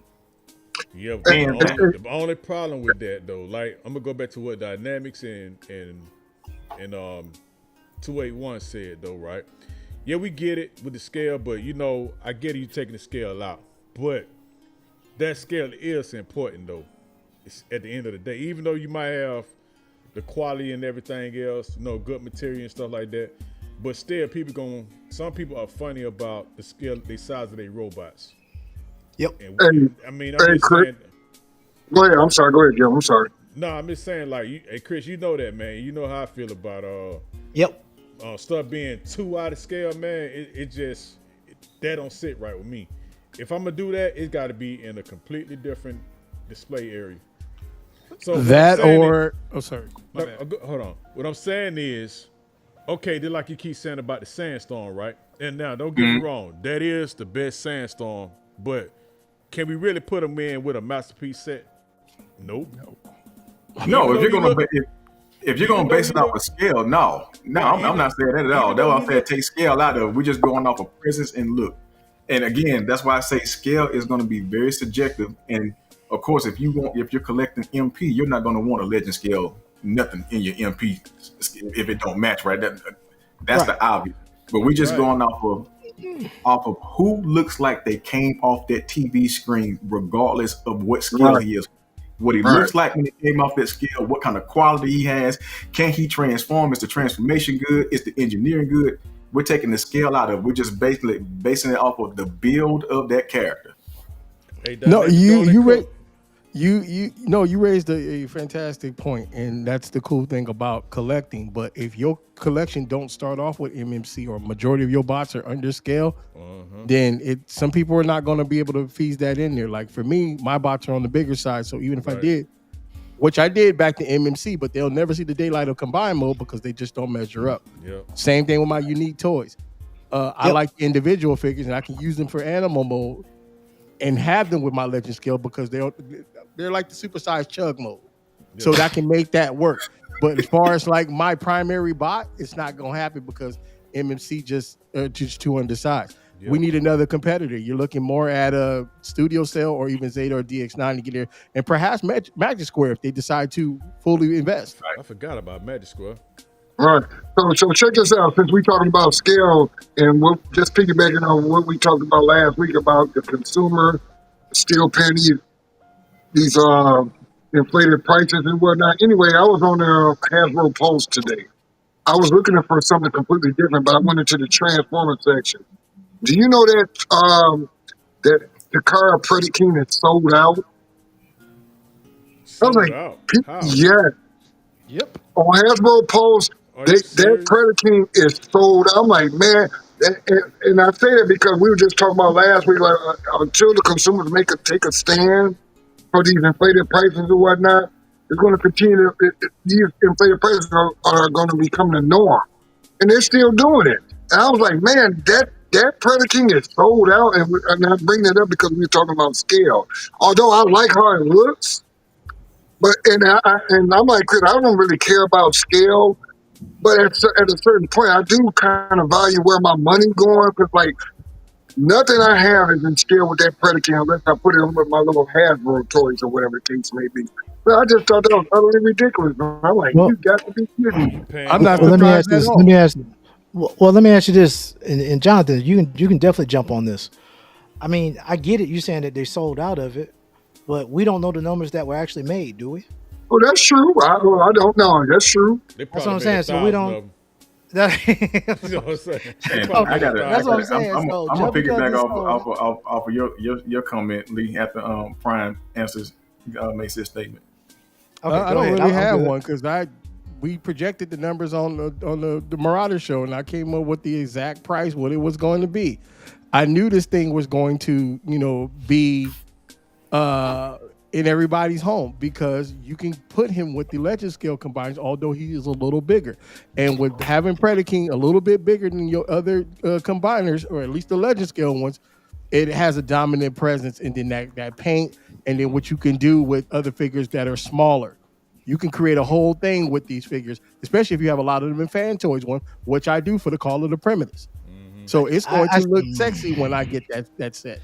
Yeah, but And, And that, the only problem with that though, like I'm gonna go back to what Dynamics and 281 said though, right? Yeah, we get it with the scale, but I get you taking the scale out. But that scale is important though. It's at the end of the day, even though you might have the quality and everything else, good material and stuff like that. But still, some people are funny about the scale, the size of their robots. Yep. and, I mean, I'm and just Chris, saying. go ahead. I'm sorry. Go ahead, Jim. I'm sorry. No, I'm just saying, like, hey, Chris, you know that, man. You know how I feel about Yep. stuff being too out of scale, man. That don't sit right with me. If I'm gonna do that, it's got to be in a completely different display area. So what I'm That saying is- or sorry, my No, bad. hold on. What I'm saying is, okay, then like you keep saying about the Sandstorm, right? And now, don't get me wrong, that is the best Sandstorm, but can we really put them in with a masterpiece set? Nope. no, Even if though you're you gonna look, if you're gonna even though base you it off look, of scale, no, right, I'm not saying that at all. even That's though why you I said look, take scale out of it. We're just going off of presence and look. And again, that's why I say scale is going to be very subjective. And of course, if you're collecting MP, you're not going to want a legend scale nothing in your MP if it don't match, right? That's Right. the obvious. But we're just right, going off of who looks like they came off that TV screen, regardless of what scale Right, he is. What he right. looks like when he came off that scale, what kind of quality he has, can he transform? Is the transformation good? Is the engineering good? We're taking the scale out of it. We're just basically basing it off of the build of that character. hey, No, Dynamics, go on and cook. you raised a fantastic point, and that's the cool thing about collecting. But if your collection don't start off with MMC or majority of your bots are under scale, then some people are not going to be able to feed that in there. Like for me, my bots are on the bigger side, so even if I Right. did, which I did back to MMC, but they'll never see the daylight of combined mode because they just don't measure up. Yep. Same thing with my unique toys. I Yep. like individual figures, and I can use them for animal mode and have them with my legend scale because they're like the supersized chug mode, so that I can make that work. But as far as like my primary bot, it's not gonna happen because MMC just too undersized. we Yep. need another competitor. You're looking more at a Studio Cell or even Zeta or DX9 to get there, and perhaps Magic Square if they decide to fully invest. I forgot about Magic Square. Right. So check this out. Since we talking about scale and what, just piggybacking on what we talked about last week about the consumer still paying these inflated prices and whatnot. Anyway, I was on the Hasbro Pulse today. I was looking for something completely different, but I went into the Transformer section. Do you know that the car Predaking is sold out? I was Sold like, out. How? yeah, Yep. on Hasbro Pulse, Are you that serious? Predaking is sold out. I'm like, man, and I say that because we were just talking about last week, like until the consumers take a stand for these inflated prices and whatnot, it's going to continue. These inflated prices are going to become the norm, and they're still doing it. And I was like, man, that Predaking is sold out, and I bring that up because we were talking about scale. Although I like how it looks, but and I'm like, Chris, I don't really care about scale. But at a certain point, I do kind of value where my money going because, like, nothing I have is in scale with that Predator unless I put it on with my little Hasbro toys or whatever the case may be. But I just thought that was utterly ridiculous. I'm like, Well, you got to be kidding me. I'm Paying not well, let me ask surprised at this. Let all. me ask. Well, let me ask you this, and Jonathan, you can definitely jump on this. I mean, I get it. You saying that they sold out of it, but we don't know the numbers that were actually made, do we? Oh, that's true. I don't know. That's true. They That's what I'm probably made saying. So we 1,000 don't. of them. That, You know what I'm saying? They And probably I made got to, that's what I'm 1,000. saying. So I'm gonna just because piggyback it's sold, off of your comment, Lee, after Prime answers makes his statement. okay, I go don't ahead. really I'm have good. one because we projected the numbers on the Marauder show, and I came up with the exact price what it was going to be. I knew this thing was going to be in everybody's home because you can put him with the legend scale combines, although he is a little bigger. And with having Predaking a little bit bigger than your other combiners, or at least the legend scale ones, it has a dominant presence in then that paint, and then what you can do with other figures that are smaller. You can create a whole thing with these figures, especially if you have a lot of them in Fan Toys one, which I do for the Call of the Primitives. So it's going I, to look sexy when I get that set.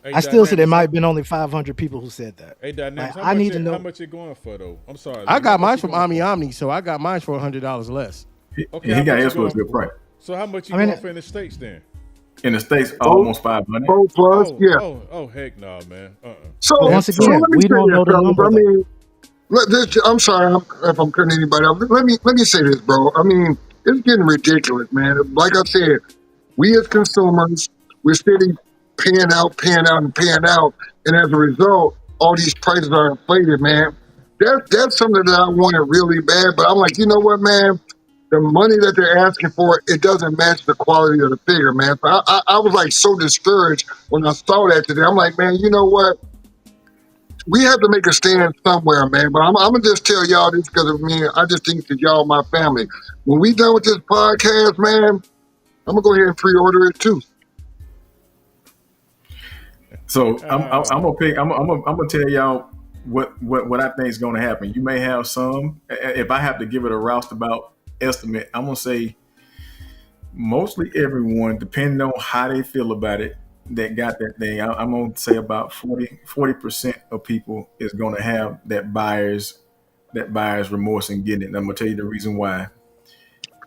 Hey, I still say there Dynamics, might have been only 500 people who said that. hey, Dynamics, Like, I need to how know. much it going for though? I'm sorry, I Lee. How got much mine you from going Omni for? Omni, so I got mine for $100 less. Okay, He how got much his you for a going? good price. So how much you I mean, going for in the States then? In the States, Four, almost 500. 4+, Oh, yeah. oh, heck no, man. So, but once so again, let me we say don't this, know the fellas. number I though. mean, I'm sorry if I'm cutting anybody off. Let me say this, bro. I mean, it's getting ridiculous, man. Like I said, we as consumers, we're steady paying out, and paying out, and as a result, all these prices are inflated, man. That's something that I wanted really bad, but I'm like, you know what, man? The money that they're asking for, it doesn't match the quality of the figure, man. So I was like so discouraged when I saw that today. I'm like, man, you know what? We have to make a stand somewhere, man. But I'm gonna just tell y'all this because of me. I just think that y'all my family. When we done with this podcast, man, I'm gonna go ahead and pre-order it too. So I'm gonna pick. I'm gonna tell y'all what I think is gonna happen. You may have some. If I have to give it a roustabout estimate, I'm gonna say mostly everyone, depending on how they feel about it, that got that thing. I'm gonna say about 40% of people is gonna have that buyer's remorse in getting it. And I'm gonna tell you the reason why.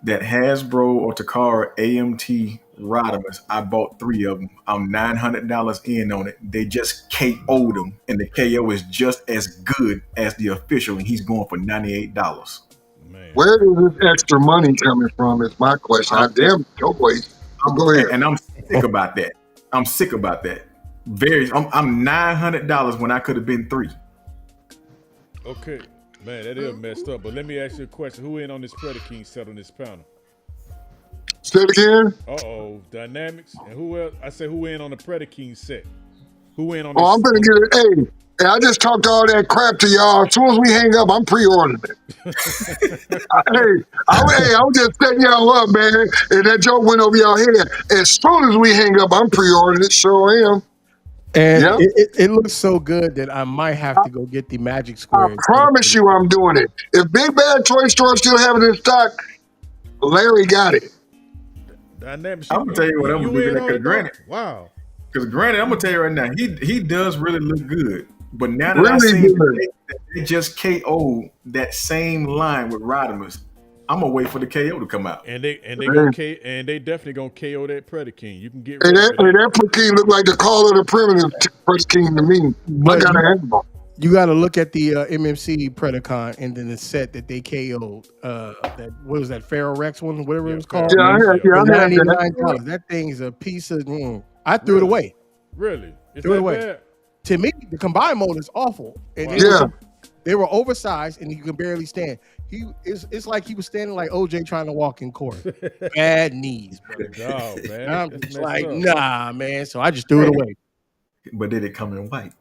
That Hasbro or Takara AMT Rodimus, I bought 3 of them. I'm $900 in on it. They just KO'd them, and the KO is just as good as the official, and he's going for $98. Man, Where is this extra money coming from? Is my question. I I'm, damn toys. Go ahead. and I'm sick about that. I'm sick about that. I'm $900 when I could have been 3. okay, man, that is messed up. But let me ask you a question: who in on this Predaking set on this panel? Say it again. Dynamics, and who else? I say who in on the Predaking set? Who in on Oh, this? I'm gonna get it. Hey, and I just talked all that crap to y'all. As soon as we hang up, I'm pre-ordering it. I was just setting y'all up, man. And that joke went over y'all head. As soon as we hang up, I'm pre-ordering it. Sure am. And Yep. it looks so good that I might have to go get the Magic I Square. promise you I'm doing it. If Big Bad Toy Store still have it in stock, Larry got it. Dynamics, I'm gonna tell you what I'm gonna you give you in that on because it though? granted, Wow. I'm gonna tell you right now, he does really look good. But now that I Really seen good. that they just KO that same line with Rodimus, I'm gonna wait for the KO to come out. And they Man. they definitely gonna KO that Predaking. You can get Hey, ready for hey, that. that King look like the call of the primitive first king to me. I But gotta you, have him. you got to look at the MMC Predacon and then the set that they KO'd. That what was that Pharaoh Rex one, whatever it Yeah, was Pharaoh called, Yeah, Rex. Yeah. for I had that. $99. That thing's a piece of. I threw it Really? away. Really? Is Threw it that away. bad? To me, the combined mode is awful, and Wow. Yeah. they were oversized, and you can barely stand. It's like he was standing like OJ trying to walk in court. Bad knees, bro. Oh man, I'm that's just messed like, up. nah, man. So I just threw it Hey. away. But did it come in white?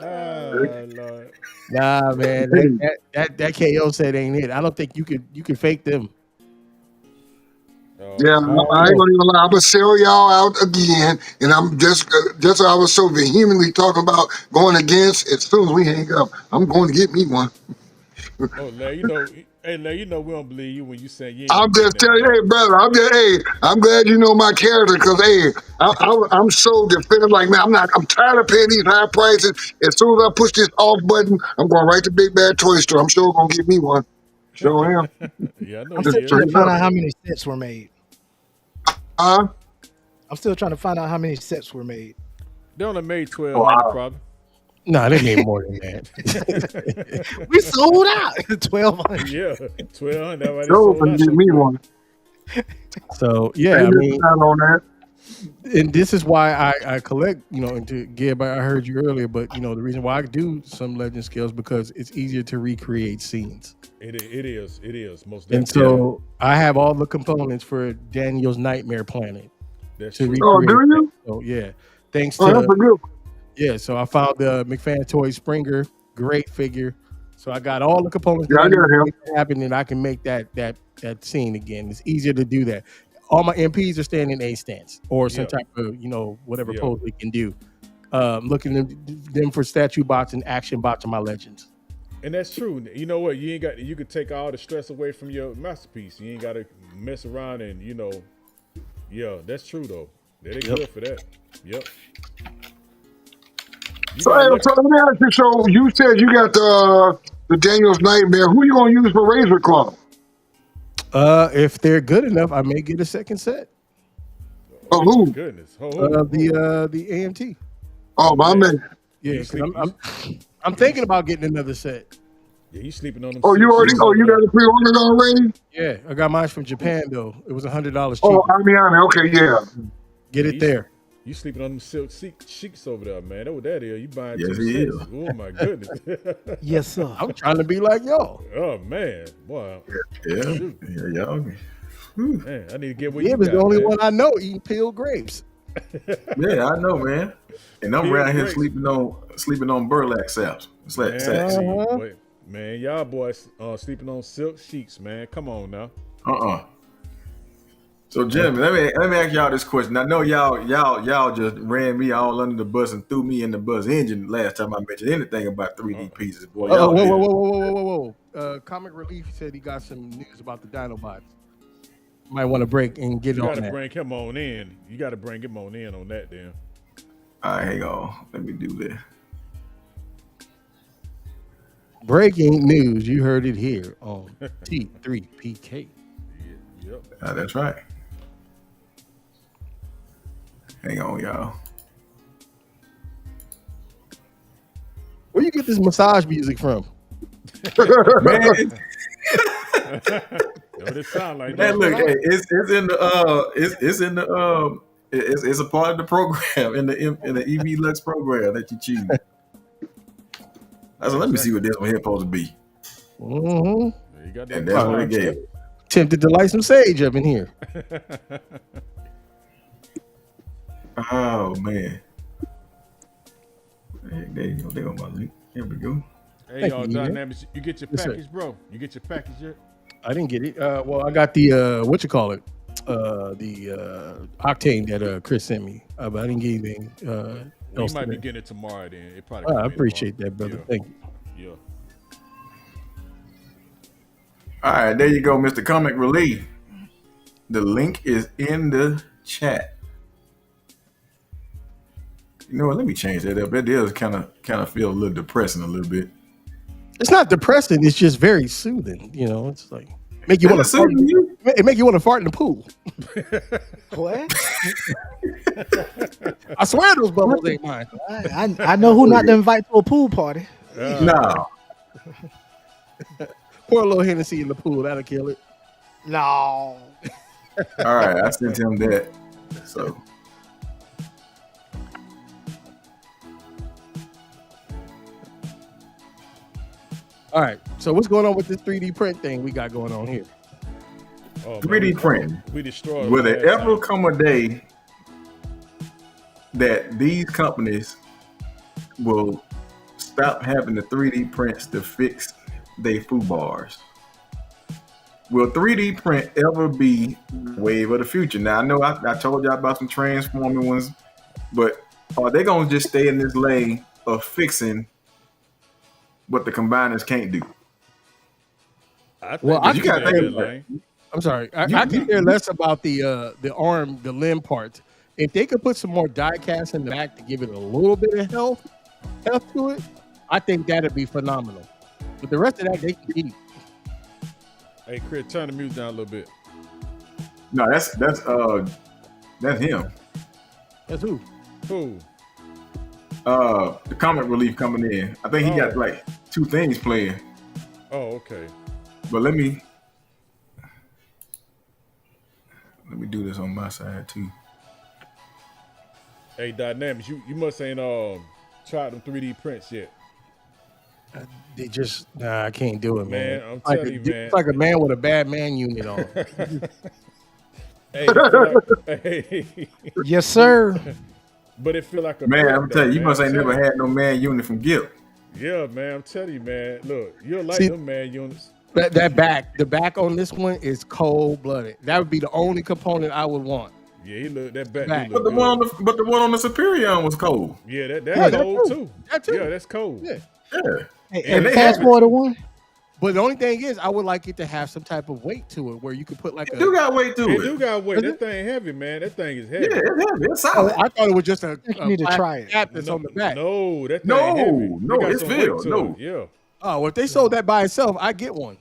Lord. Nah, man. That KO set ain't it. I don't think you could fake them. Oh, Yeah, I I man. don't ain't know. gonna even lie. I'm gonna sell y'all out again, and I'm just I was so vehemently talking about going against. As soon as we hang up, I'm going to get me one. Oh, Larry, Larry, we don't believe you when you say you ain't I'm gonna get just nothing, telling you, hey, dog. brother. I'm glad you know my character because, hey, I'm so definitive. Like, man, I'm tired of paying these high prices. As soon as I push this off button, I'm going right to Big Bad Toy Store. I'm sure gonna get me one. Sure am. Yeah, I know I'm you Just still is. trying to straight find up. out how many sets were made. Huh? I'm still trying to find out how many sets were made. They only made 1,200 Wow. probably. Nah, they made more than that. We sold out 1,200. Yeah, 1,200. That's why they Sure sold gonna out get so me quick. one. So yeah, Ain't I missing mean, out on that. and this is why I collect, and to Gib, I heard you earlier, but the reason why I do some legend skills because it's easier to recreate scenes. It is most And definitely. so I have all the components for Daniel's Nightmare Planet That's to true. Oh, do recreate that. you? So yeah, thanks Oh, that's to a good. so I found the McFan Toy Springer, great figure. So I got all the components Yeah, that I I need got to him. make it happen, and I can make that scene again. It's easier to do that. All my MPs are staying in A stance or some Yeah. type of whatever Yeah. pose they can do. Looking at them for statue bots and action bots are my legends. And that's true. You know what? You could take all the stress away from your masterpiece. You ain't got to mess around and yeah, that's true though. They're good for that. Yep. You So, got hey, lucky. so let me ask you. So you said you got the Daniel's Nightmare. Who you gonna use for Razor Claw? If they're good enough, I may get a second set. Oh, Oh my who? goodness. The AMT. Oh, my man. Yeah, You 'cause sleep- I'm thinking about getting another set. Yeah, you sleeping on them. Oh, you silk already? sheets Oh, over you got there. it pre-ordered already? Yeah, I got mine from Japan though. It was $100 Oh, cheaper. Army. Okay, yeah. Get Yeah, it there. You sleeping on them silk sheets over there, man. That's what that is. You buying Yes, two he sets. is. Oh my goodness. Yes, sir. I'm trying to be like y'all. Oh man, boy, Yeah, Shoot. yeah, y'all. man, I need to get what Yeah, you was got, the only man. one I know eating peeled grapes. Yeah, I know, man. And I'm Peeled around here grapes. sleeping on burlap sacks. Man, Sacks. boy, man, y'all boys sleeping on silk sheets, man. Come on now. So, gentlemen, let me ask y'all this question. I know y'all just ran me all under the bus and threw me in the bus engine last time I mentioned anything about 3D pieces. Boy, Oh, y'all whoa, did. whoa, whoa, whoa, whoa, whoa, whoa. Comic Relief said he got some news about the Dinobots. Might want to break and get You on gotta that. bring him on in. You gotta bring him on in on that then. All right, hang on. Let me do that. Breaking news. You heard it here on T3PK. Yep. That's right. Hang on, y'all. Where you get this massage music from? Man, What it sound like? man, don't look, it? hey, it's in the it's a part of the program in the EV Lux program that you choose. I said, let me see what this one here supposed to be. Mm-hmm. You got And that that's what power. it gave. Tempted to light some sage up in here. Oh man. There you go. There go my link. Here we go. Hey, Thank y'all, you, man. Dynamics, you get your Yes, sir. package, bro. You get your package yet? I didn't get it. Well, I got the the Octane that Chris sent me, but I didn't get anything. Well, you else might be today. getting it tomorrow then. It probably. I come in appreciate tomorrow. that, brother. Yeah. Thank you. Yeah. All right, there you go, Mr. Comic Relief. The link is in the chat. You know what? Let me change that up. That does kind of feel a little depressing a little bit. It's not depressing. It's just very soothing. You know, it's like make you want to Is it fart. soothing you? It make you want to fart in the pool. What? I swear those bubbles ain't mine. I know who not to invite to a pool party. No. Pour a little Hennessy in the pool. That'll kill it. No. All right, I sent him that. So All right. So what's going on with this 3D print thing we got going on here? Oh, 3D print. We destroyed. Will it there last ever time. come a day that these companies will stop having the 3D prints to fix their foo bars? Will 3D print ever be the wave of the future? Now, I know I told y'all about some transforming ones, but are they going to just stay in this lane of fixing what the combiners can't do? I think Well, they I should you gotta stay in think that about lane. I'm sorry. I You- could care less about the arm, the limb parts. If they could put some more die cast in the back to give it a little bit of health to it, I think that'd be phenomenal. But the rest of that they can keep. Hey, Chris, turn the music down a little bit. No, that's him. That's who. Who? The comic relief coming in. I think he got Oh. like two things playing. Oh, okay. But let me do this on my side too. Hey, Dynamics, you must ain't tried them 3D prints yet. They just I can't do it, man. Man, I'm Like telling you, man. It's like a man with a bad man unit on. Hey, it feel like, hey, Yes, sir. but it feel like a Man, perk, I'm telling you, you man. must I'm ain't never telling had no man unit from Gil. you. Yeah, man, I'm telling you, man. Look, you'll like See- them man units. The back on this one is cold blooded. That would be the only component I would want. Yeah, he look that back. Back. do But look the good. one on the Superion was cold. Yeah, Yeah, that's that cold too. too. That too. Yeah, that's cold. Yeah. Yeah. Hey, And they fast have forward to one. But the only thing is, I would like it to have some type of weight to it, where you could put like You got weight to It it. do got weight. Is That it? thing heavy, man. That thing is heavy. Yeah, it's heavy. It's Oh, solid. I thought it was just a You need to plastic try it. cap that's on the back. No, that thing No, heavy. no, It got it's some weight filled. to No. it. Yeah. Oh, well, if they sold that by itself, I get one.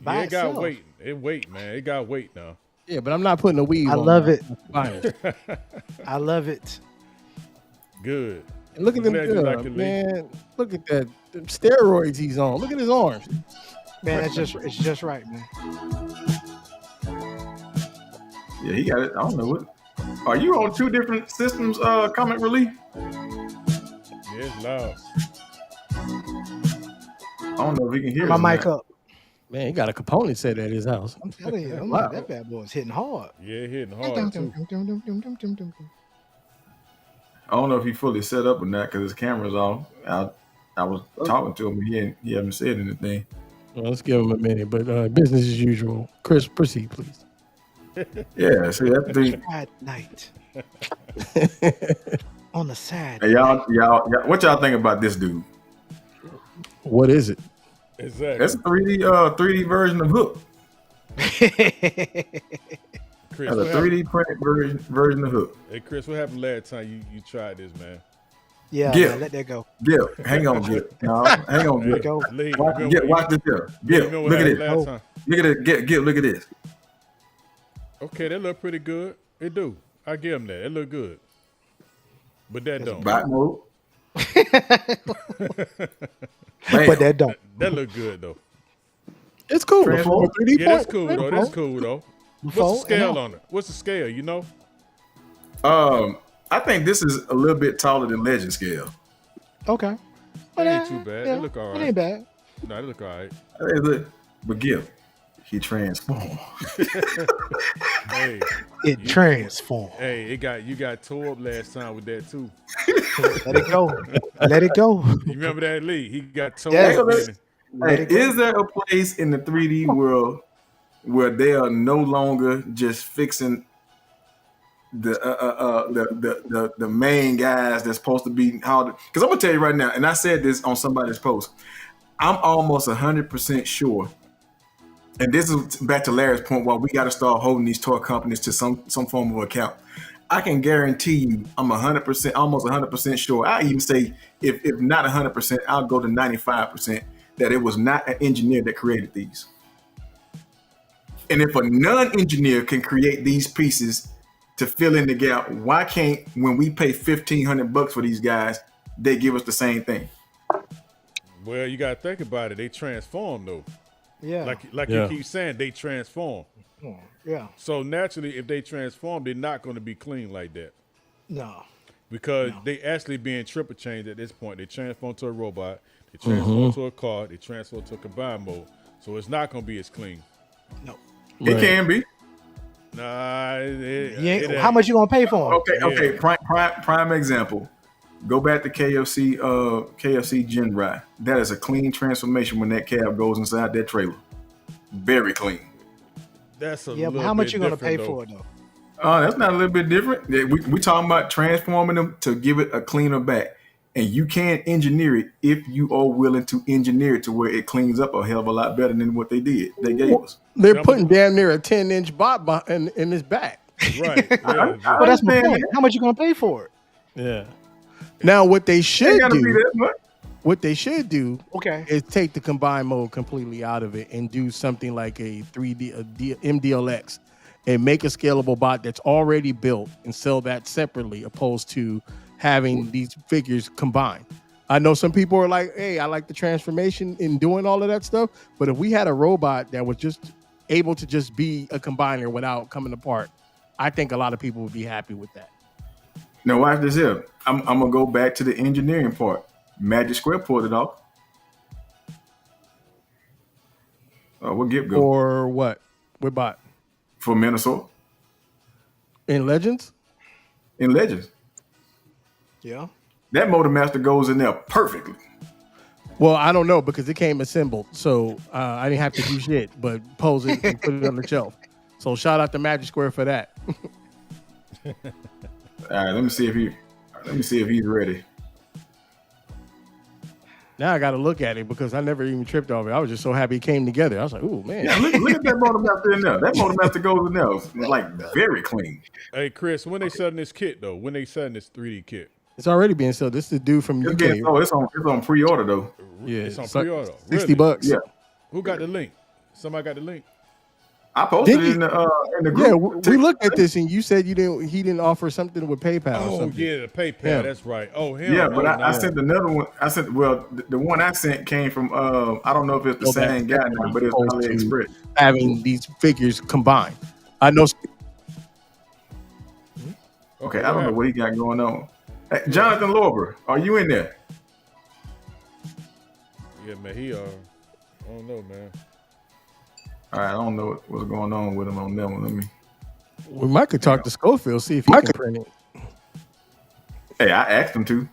By Yeah, it got itself. weight. It weight, man. It got weight now. Yeah, but I'm not putting a weave I on love my it. spine. I love it. Good. And look at I'm them, glad you like it, Lee. man. Look at that them steroids he's on. Look at his arms. Man, it's just right, man. Yeah, he got it. I don't know what. Are you on two different systems, comic relief? Yeah, it's loud. I don't know if he can hear My us or mic not. up. Man, he got a component set at his house. I'm telling you, Wow. that bad boy's hitting hard. Yeah, it hitting hard too. I don't know if he fully set up or not because his camera's off. I was talking to him. He haven't said anything. Well, let's give him a minute, but business as usual. Chris, proceed, please. Yeah, see that thing. At night. On the side. Hey, y'all, what y'all think about this dude? What is it? Exactly. That's a 3D version of Hook. Chris, That's a what happened? 3D printed version of Hook. Hey, Chris, what happened last time you tried this, man? Yeah, Gil. man, let that go. Gil, hang on, Gil. No, hang on, Hey, Gil. Go. Lee, Watch, remember Gil, watch this here. you Gil, remember what look at happened this. last Oh. time? Look at it. Gil, look at this. Okay, that look pretty good. It do. I give him that. It look good. But that don't. Bot mode. But that don't. That look good though. It's cool. Transform. For 3D Yeah, that's point, cool though. That's cool though. Before What's the and scale after. on it? What's the scale? You know? I think this is a little bit taller than Legend scale. Okay. It ain't too bad. Yeah, It look all It right. ain't bad. No, it look all right. Hey, look, but Gil, he transformed. Hey, It transformed. hey, you got tore up last time with that too. Let it go. Let it go. You remember that, Lee? He got tore Yeah. up. in it. Hey, is there a place in the 3D world where they are no longer just fixing the main guys that's supposed to be how? Because I'm gonna tell you right now, and I said this on somebody's post. I'm almost 100% sure, and this is back to Larry's point, why we got to start holding these toy companies to some form of account. I can guarantee you, I'm 100%, almost 100% sure. I even say, if not 100%, I'll go to 95% that it was not an engineer that created these. And if a non-engineer can create these pieces to fill in the gap, why can't, when we pay $1,500 for these guys, they give us the same thing? Well, you gotta think about it. They transform though. Yeah. Like Yeah. you keep saying, they transform. Yeah. So naturally, if they transform, they're not going to be clean like that No. because they actually being triple changed at this point. They transform to a robot, they transform to a car, they transform to a combined mode. So it's not going to be as clean. No. It can be. Nah, How much you gonna pay for them? Okay. Prime example. Go back to KFC Gen Rye. That is a clean transformation when that cab goes inside that trailer. Very clean. That's a Yeah, but little how much bit you gonna pay different, for it though? That's not a little bit different. Yeah, we talking about transforming them to give it a cleaner back. And you can engineer it if you are willing to engineer it to where it cleans up a hell of a lot better than what they gave us. They're putting damn near a 10-inch bot in his back. Right. Yeah, But that's my point. How much you gonna pay for it? Yeah. Now what they It should gotta be do, that much. Okay. is take the combined mode completely out of it and do something like a 3D MDLX and make a scalable bot that's already built and sell that separately, opposed to having these figures combined. I know some people are like, hey, I like the transformation in doing all of that stuff, but if we had a robot that was just able to just be a combiner without coming apart, I think a lot of people would be happy with that. Now watch this here. I'm gonna go back to the engineering part. Magic Square pulled it off. What Gip go Or what? With bot? for Minnesota In Legends? in Legends? Yeah. That Motor Master goes in there perfectly. Well, I don't know because it came assembled, so I didn't have to do shit but pose it and put it on the shelf. So shout out to Magic Square for that. All right, let me see if he's ready. Now I got to look at it because I never even tripped over it. I was just so happy it came together. I was like, "Ooh, man!" Yeah, look at that Motor Master in there. That Motor Master goes in there like very clean. Hey, Chris, when they selling this kit though? When they selling this 3D kit? It's already being sold. This is the dude from It's, UK. getting, oh, it's on pre-order though. Yeah, It's on like pre-order. $60. Really? Yeah, Who got the link? Somebody got the link. I posted Did it he? in the group. Yeah, we looked at this and you said he didn't offer something with PayPal or Oh something. yeah, the PayPal. Yeah. That's right. Oh him. Yeah, Oh, but I nice. sent another one. The one I sent came from I don't know if it's the Go back same guy now, but it's opposed to AliExpress. having these figures combined. I know. Okay, I don't know what he got going on. Hey, Jonathan Lorber, are you in there? Yeah, man. I don't know, man. All right, I don't know what's going on with him on that one. Let me. We might could talk to Schofield, see if he can print it. Hey, I asked him to.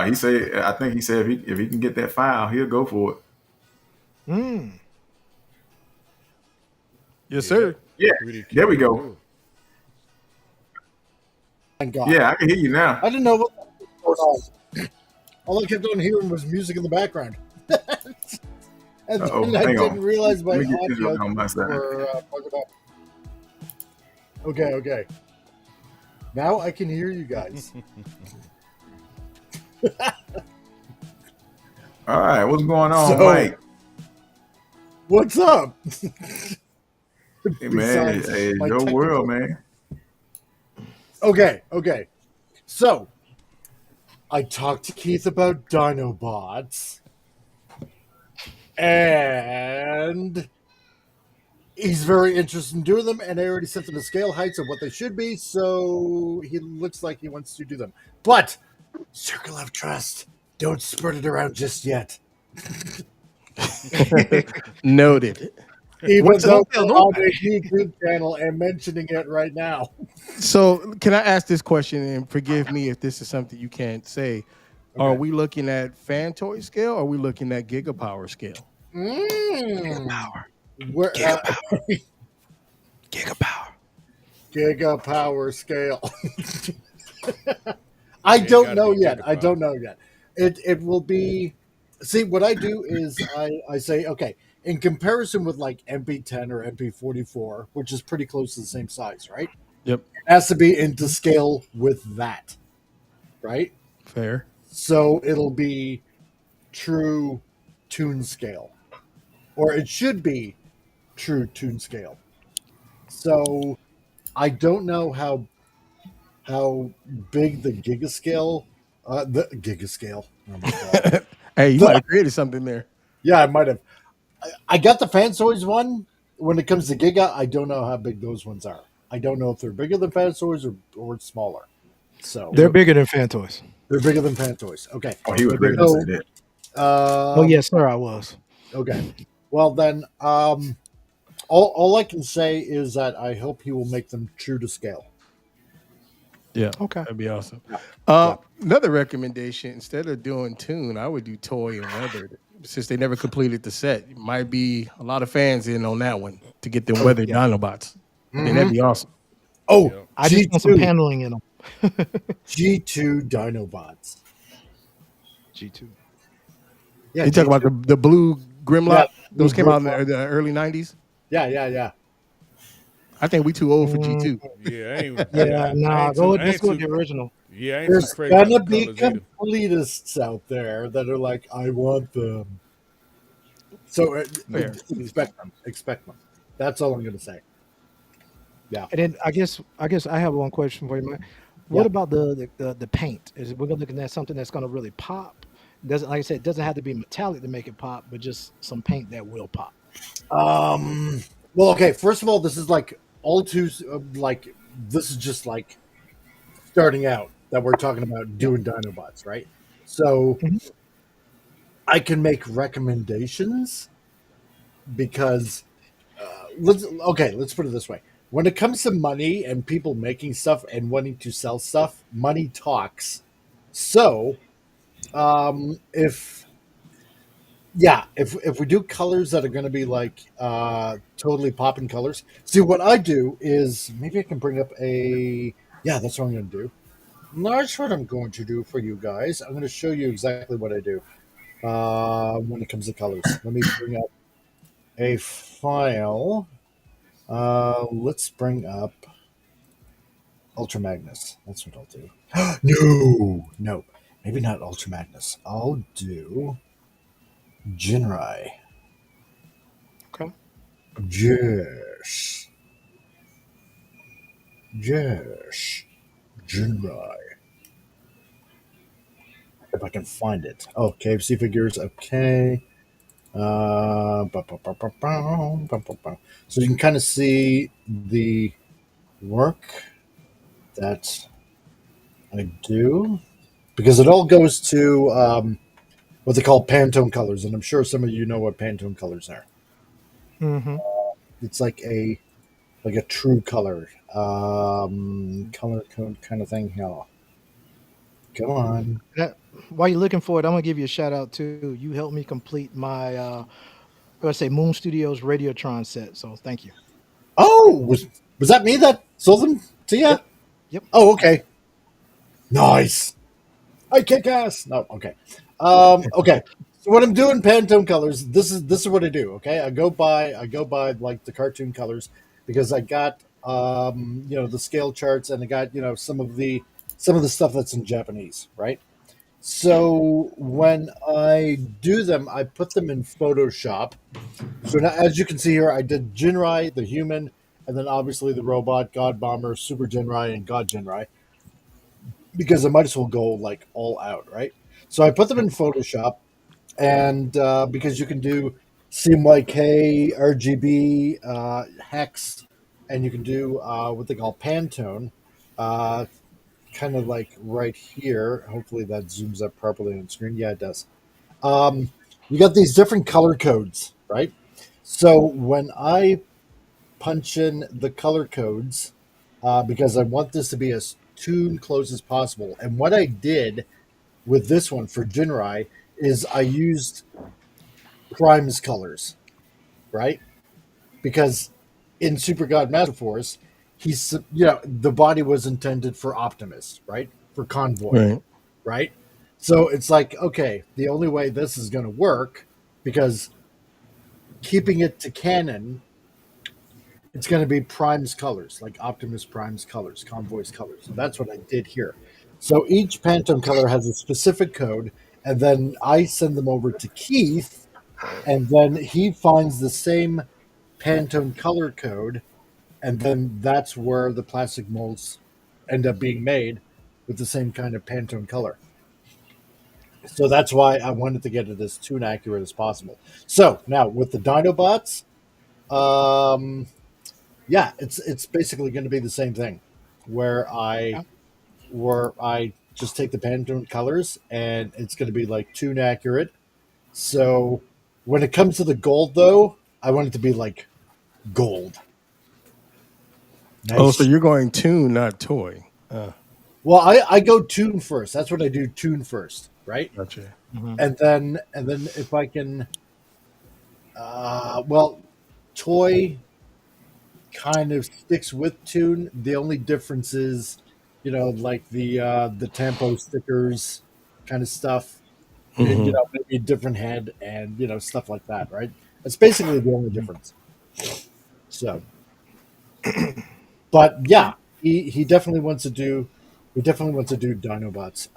He said, I think he said if he can get that file, he'll go for it. Yes, sir. Yeah, 3D kit there we is go. good. Thank God. Yeah, I can hear you now. I didn't know what was going on. All I kept on hearing was music in the background. And Uh-oh, then I hang on. didn't realize my Let me get this audio up on my side. were plugged up. Okay. Now I can hear you guys. All right, what's going on, So- Mike? What's up? Hey, man, Besides hey, my your technical- world, man. Okay. So, I talked to Keith about Dinobots, and he's very interested in doing them, and I already sent him the scale heights of what they should be, so he looks like he wants to do them. But, circle of trust, don't spread it around just yet. Noted. Even What's though the- we're on the YouTube channel and mentioning it right now. So, can I ask this question? And forgive me if this is something you can't say. Are Okay. we looking at fan toy scale? Or are we looking at gigapower scale? Gigapower. Gigapower. Gigapower scale. I don't gotta know be yet. gigapower. It will be. See, what I do is I say, okay, in comparison with like MP10 or MP44, which is pretty close to the same size, right? Yep. It has to be into scale with that, right? Fair. So it'll be true tune scale, or it should be true tune scale. So I don't know how big the gigascale. Oh my god! Hey, you might have created something there. Yeah, I might have. I got the Fan Toys one. When it comes to Giga, I don't know how big those ones are. I don't know if they're bigger than Fan Toys or smaller. So They're bigger than Fan Toys. they're bigger than Fan Toys. Okay. Oh, he was ready to say that. Oh yes, sir, I was. Okay. Well then, all I can say is that I hope he will make them true to scale. Yeah. Okay. That'd be awesome. Yeah. Another recommendation: instead of doing tune, I would do toy and weathered. Since they never completed the set, might be a lot of fans in on that one to get them weathered Dinobots. I think that'd be awesome. Oh, Yeah. I just want some G2, paneling in them. G2 Dinobots. G2. Yeah, You talk G2. about the blue Grimlock? Yeah, Those blue came out in Grimlock. the early '90s. Yeah. I think we too old for G2. Yeah, I ain't, Yeah, I nah, ain't go with I this ain't with too- the original. Yeah, I ain't There's too crazy about gonna the be colors either. completists out there that are like, I want them. So Fair. expect them. That's all I'm gonna say. And then I guess I have one question for you, man. What Yeah. about the paint? Is we're looking at something that's going to really pop? Doesn't, like I said, it doesn't have to be metallic to make it pop, but just some paint that will pop. Well, okay. First of all, this is like all too like this is just like starting out that we're talking about doing Dinobots, right? So Mhm. I can make recommendations because let's put it this way. When it comes to money and people making stuff and wanting to sell stuff, money talks. So if we do colors that are going to be like totally popping colors, see what I do is maybe I can bring up that's what I'm going to do. That's what I'm going to do for you guys. I'm going to show you exactly what I do when it comes to colors. Let me bring up a file. Let's bring up Ultra Magnus. That's what I'll do. No, maybe not Ultra Magnus. I'll do Jinrai. Okay. Yes. Jinrai. If I can find it. Oh, KFC figures. Okay. So you can kind of see the work that I do because it all goes to what they call Pantone colors, and I'm sure some of you know what Pantone colors are. Mm-hmm. It's like a true color color code kind of thing here. Come on. While you're looking for it, I'm gonna give you a shout out too. You helped me complete my let's say Moon Studios Radiotron set. So thank you. Oh, was that me that sold them to you? Yep. Oh, okay. Nice. I kick ass. No, okay. Okay. So when I'm doing Pantone colors, this is what I do. Okay, I go by like the cartoon colors because I got the scale charts and I got some of the stuff that's in Japanese, right? So when I do them, I put them in Photoshop. So now, as you can see here, I did Jinrai, the human, and then obviously the robot, God Bomber, Super Jinrai, and God Jinrai, because I might as well go like all out, right? So I put them in Photoshop, and because you can do CMYK, RGB, hex, and you can do what they call Pantone, kind of like right here. Hopefully that zooms up properly on screen. Yeah, it does. You got these different color codes, right? So when I punch in the color codes, because I want this to be as tune close as possible, and what I did with this one for Jinrai is I used Prime's colors, right? Because in Super God Master Force, he's the body was intended for Optimus, right? For Convoy, right? So it's like, okay, the only way this is going to work, because keeping it to canon, it's going to be Prime's colors, like Optimus Prime's colors, Convoy's colors. So that's what I did here. So each Pantone color has a specific code, and then I send them over to Keith, and then he finds the same Pantone color code, and then that's where the plastic molds end up being made with the same kind of Pantone color. So that's why I wanted to get it as tune accurate as possible. So now with the Dinobots, yeah, it's basically going to be the same thing, where I just take the Pantone colors and it's going to be like tune accurate. So when it comes to the gold, though, I want it to be like gold. Nice. Oh, so you're going tune, not toy. Well, I go tune first. That's what I do. Tune first, right? Gotcha. And then if I can, well, toy kind of sticks with tune. The only difference is, like the Tampo stickers kind of stuff. Maybe a different head and stuff like that, right? That's basically the only difference. So, but yeah, he definitely wants to do. He definitely wants to do Dinobots.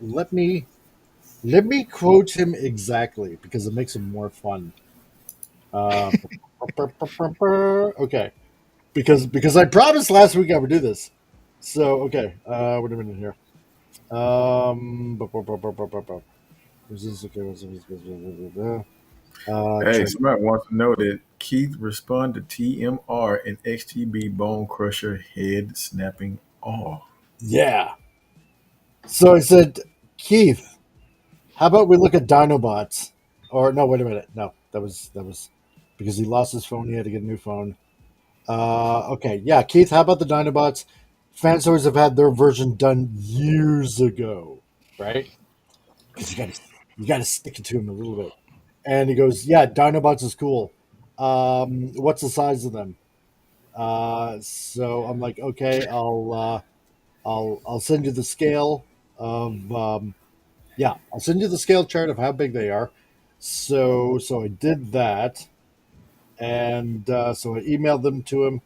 Let me quote him exactly because it makes him more fun. Okay, because I promised last week I would do this. So okay, wait a minute here. Who's this? Hey, somebody wants to know that Keith responded to TMR and XTB Bone Crusher head snapping off. Yeah. So I said, Keith, how about we look at Dinobots? Or no, wait a minute. No, that was because he lost his phone. He had to get a new phone. Okay, yeah, Keith, how about the Dinobots? Fanstores have had their version done years ago, right? Because you got to stick it to him a little bit. And he goes, yeah, Dinobots is cool. What's the size of them? So I'm like, okay, I'll send you the scale of I'll send you the scale chart of how big they are. So I did that, and so I emailed them to him,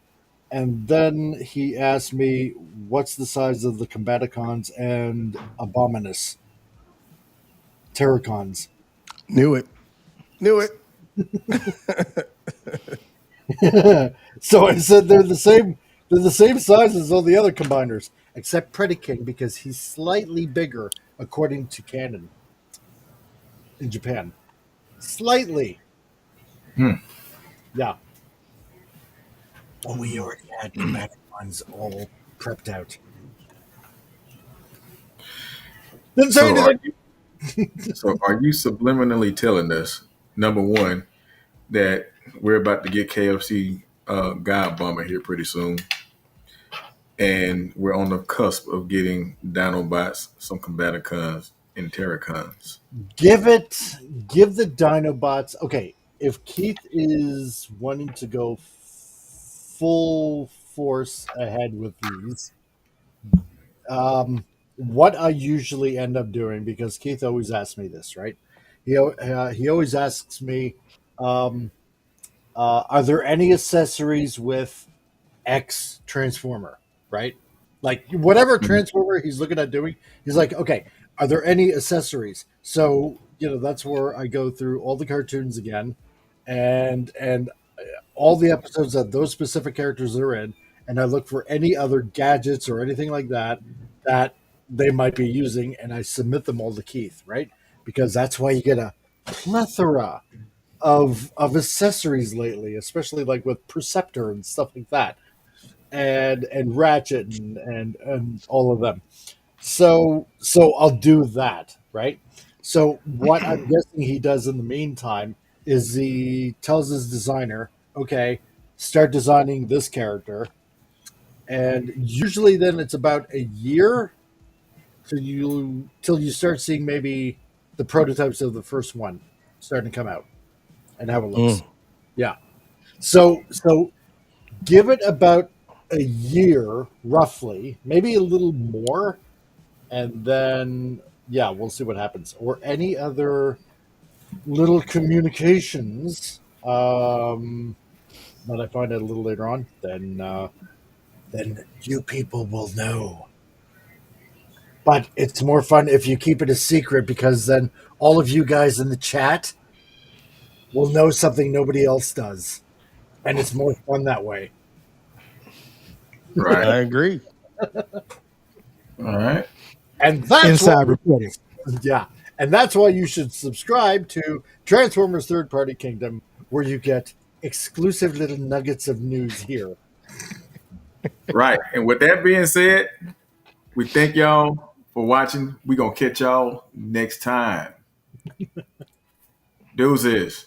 and then he asked me what's the size of the Combaticons and Abominus Terracons. Knew it. So I said they're the same. They're the same size as all the other combiners, except Predaking because he's slightly bigger according to canon in Japan. Slightly. Yeah. But we already had Combaticons all prepped out. Didn't say anything. So are you subliminally telling us, number one, that we're about to get KFC God Bomber here pretty soon, and we're on the cusp of getting Dinobots, some Combaticons, and Terracons? Give the Dinobots. Okay, if Keith is wanting to go full force ahead with these, what I usually end up doing, because Keith always asks me this, right? He always asks me, are there any accessories with X Transformer, right? Like whatever Transformer he's looking at doing, he's like, okay, are there any accessories? So that's where I go through all the cartoons again, and all the episodes that those specific characters are in, and I look for any other gadgets or anything like that they might be using, and I submit them all to Keith, right? Because that's why you get a plethora of accessories lately, especially like with Perceptor and stuff like that, and Ratchet and all of them. So I'll do that, right? So what I'm guessing he does in the meantime is he tells his designer, okay, start designing this character, and usually then it's about a year till you start seeing maybe the prototypes of the first one starting to come out and how it looks. Yeah. So give it about a year roughly, maybe a little more, and then we'll see what happens. Or any other little communications But I find it a little later on, then you people will know. But it's more fun if you keep it a secret because then all of you guys in the chat will know something nobody else does. And it's more fun that way. Right. I agree. All right. And that's Inside why, reporting. yeah. And that's why you should subscribe to Transformers Third Party Kingdom, where you get exclusive little nuggets of news here. Right. And with that being said, we thank y'all for watching. We're going to catch y'all next time. Deuces.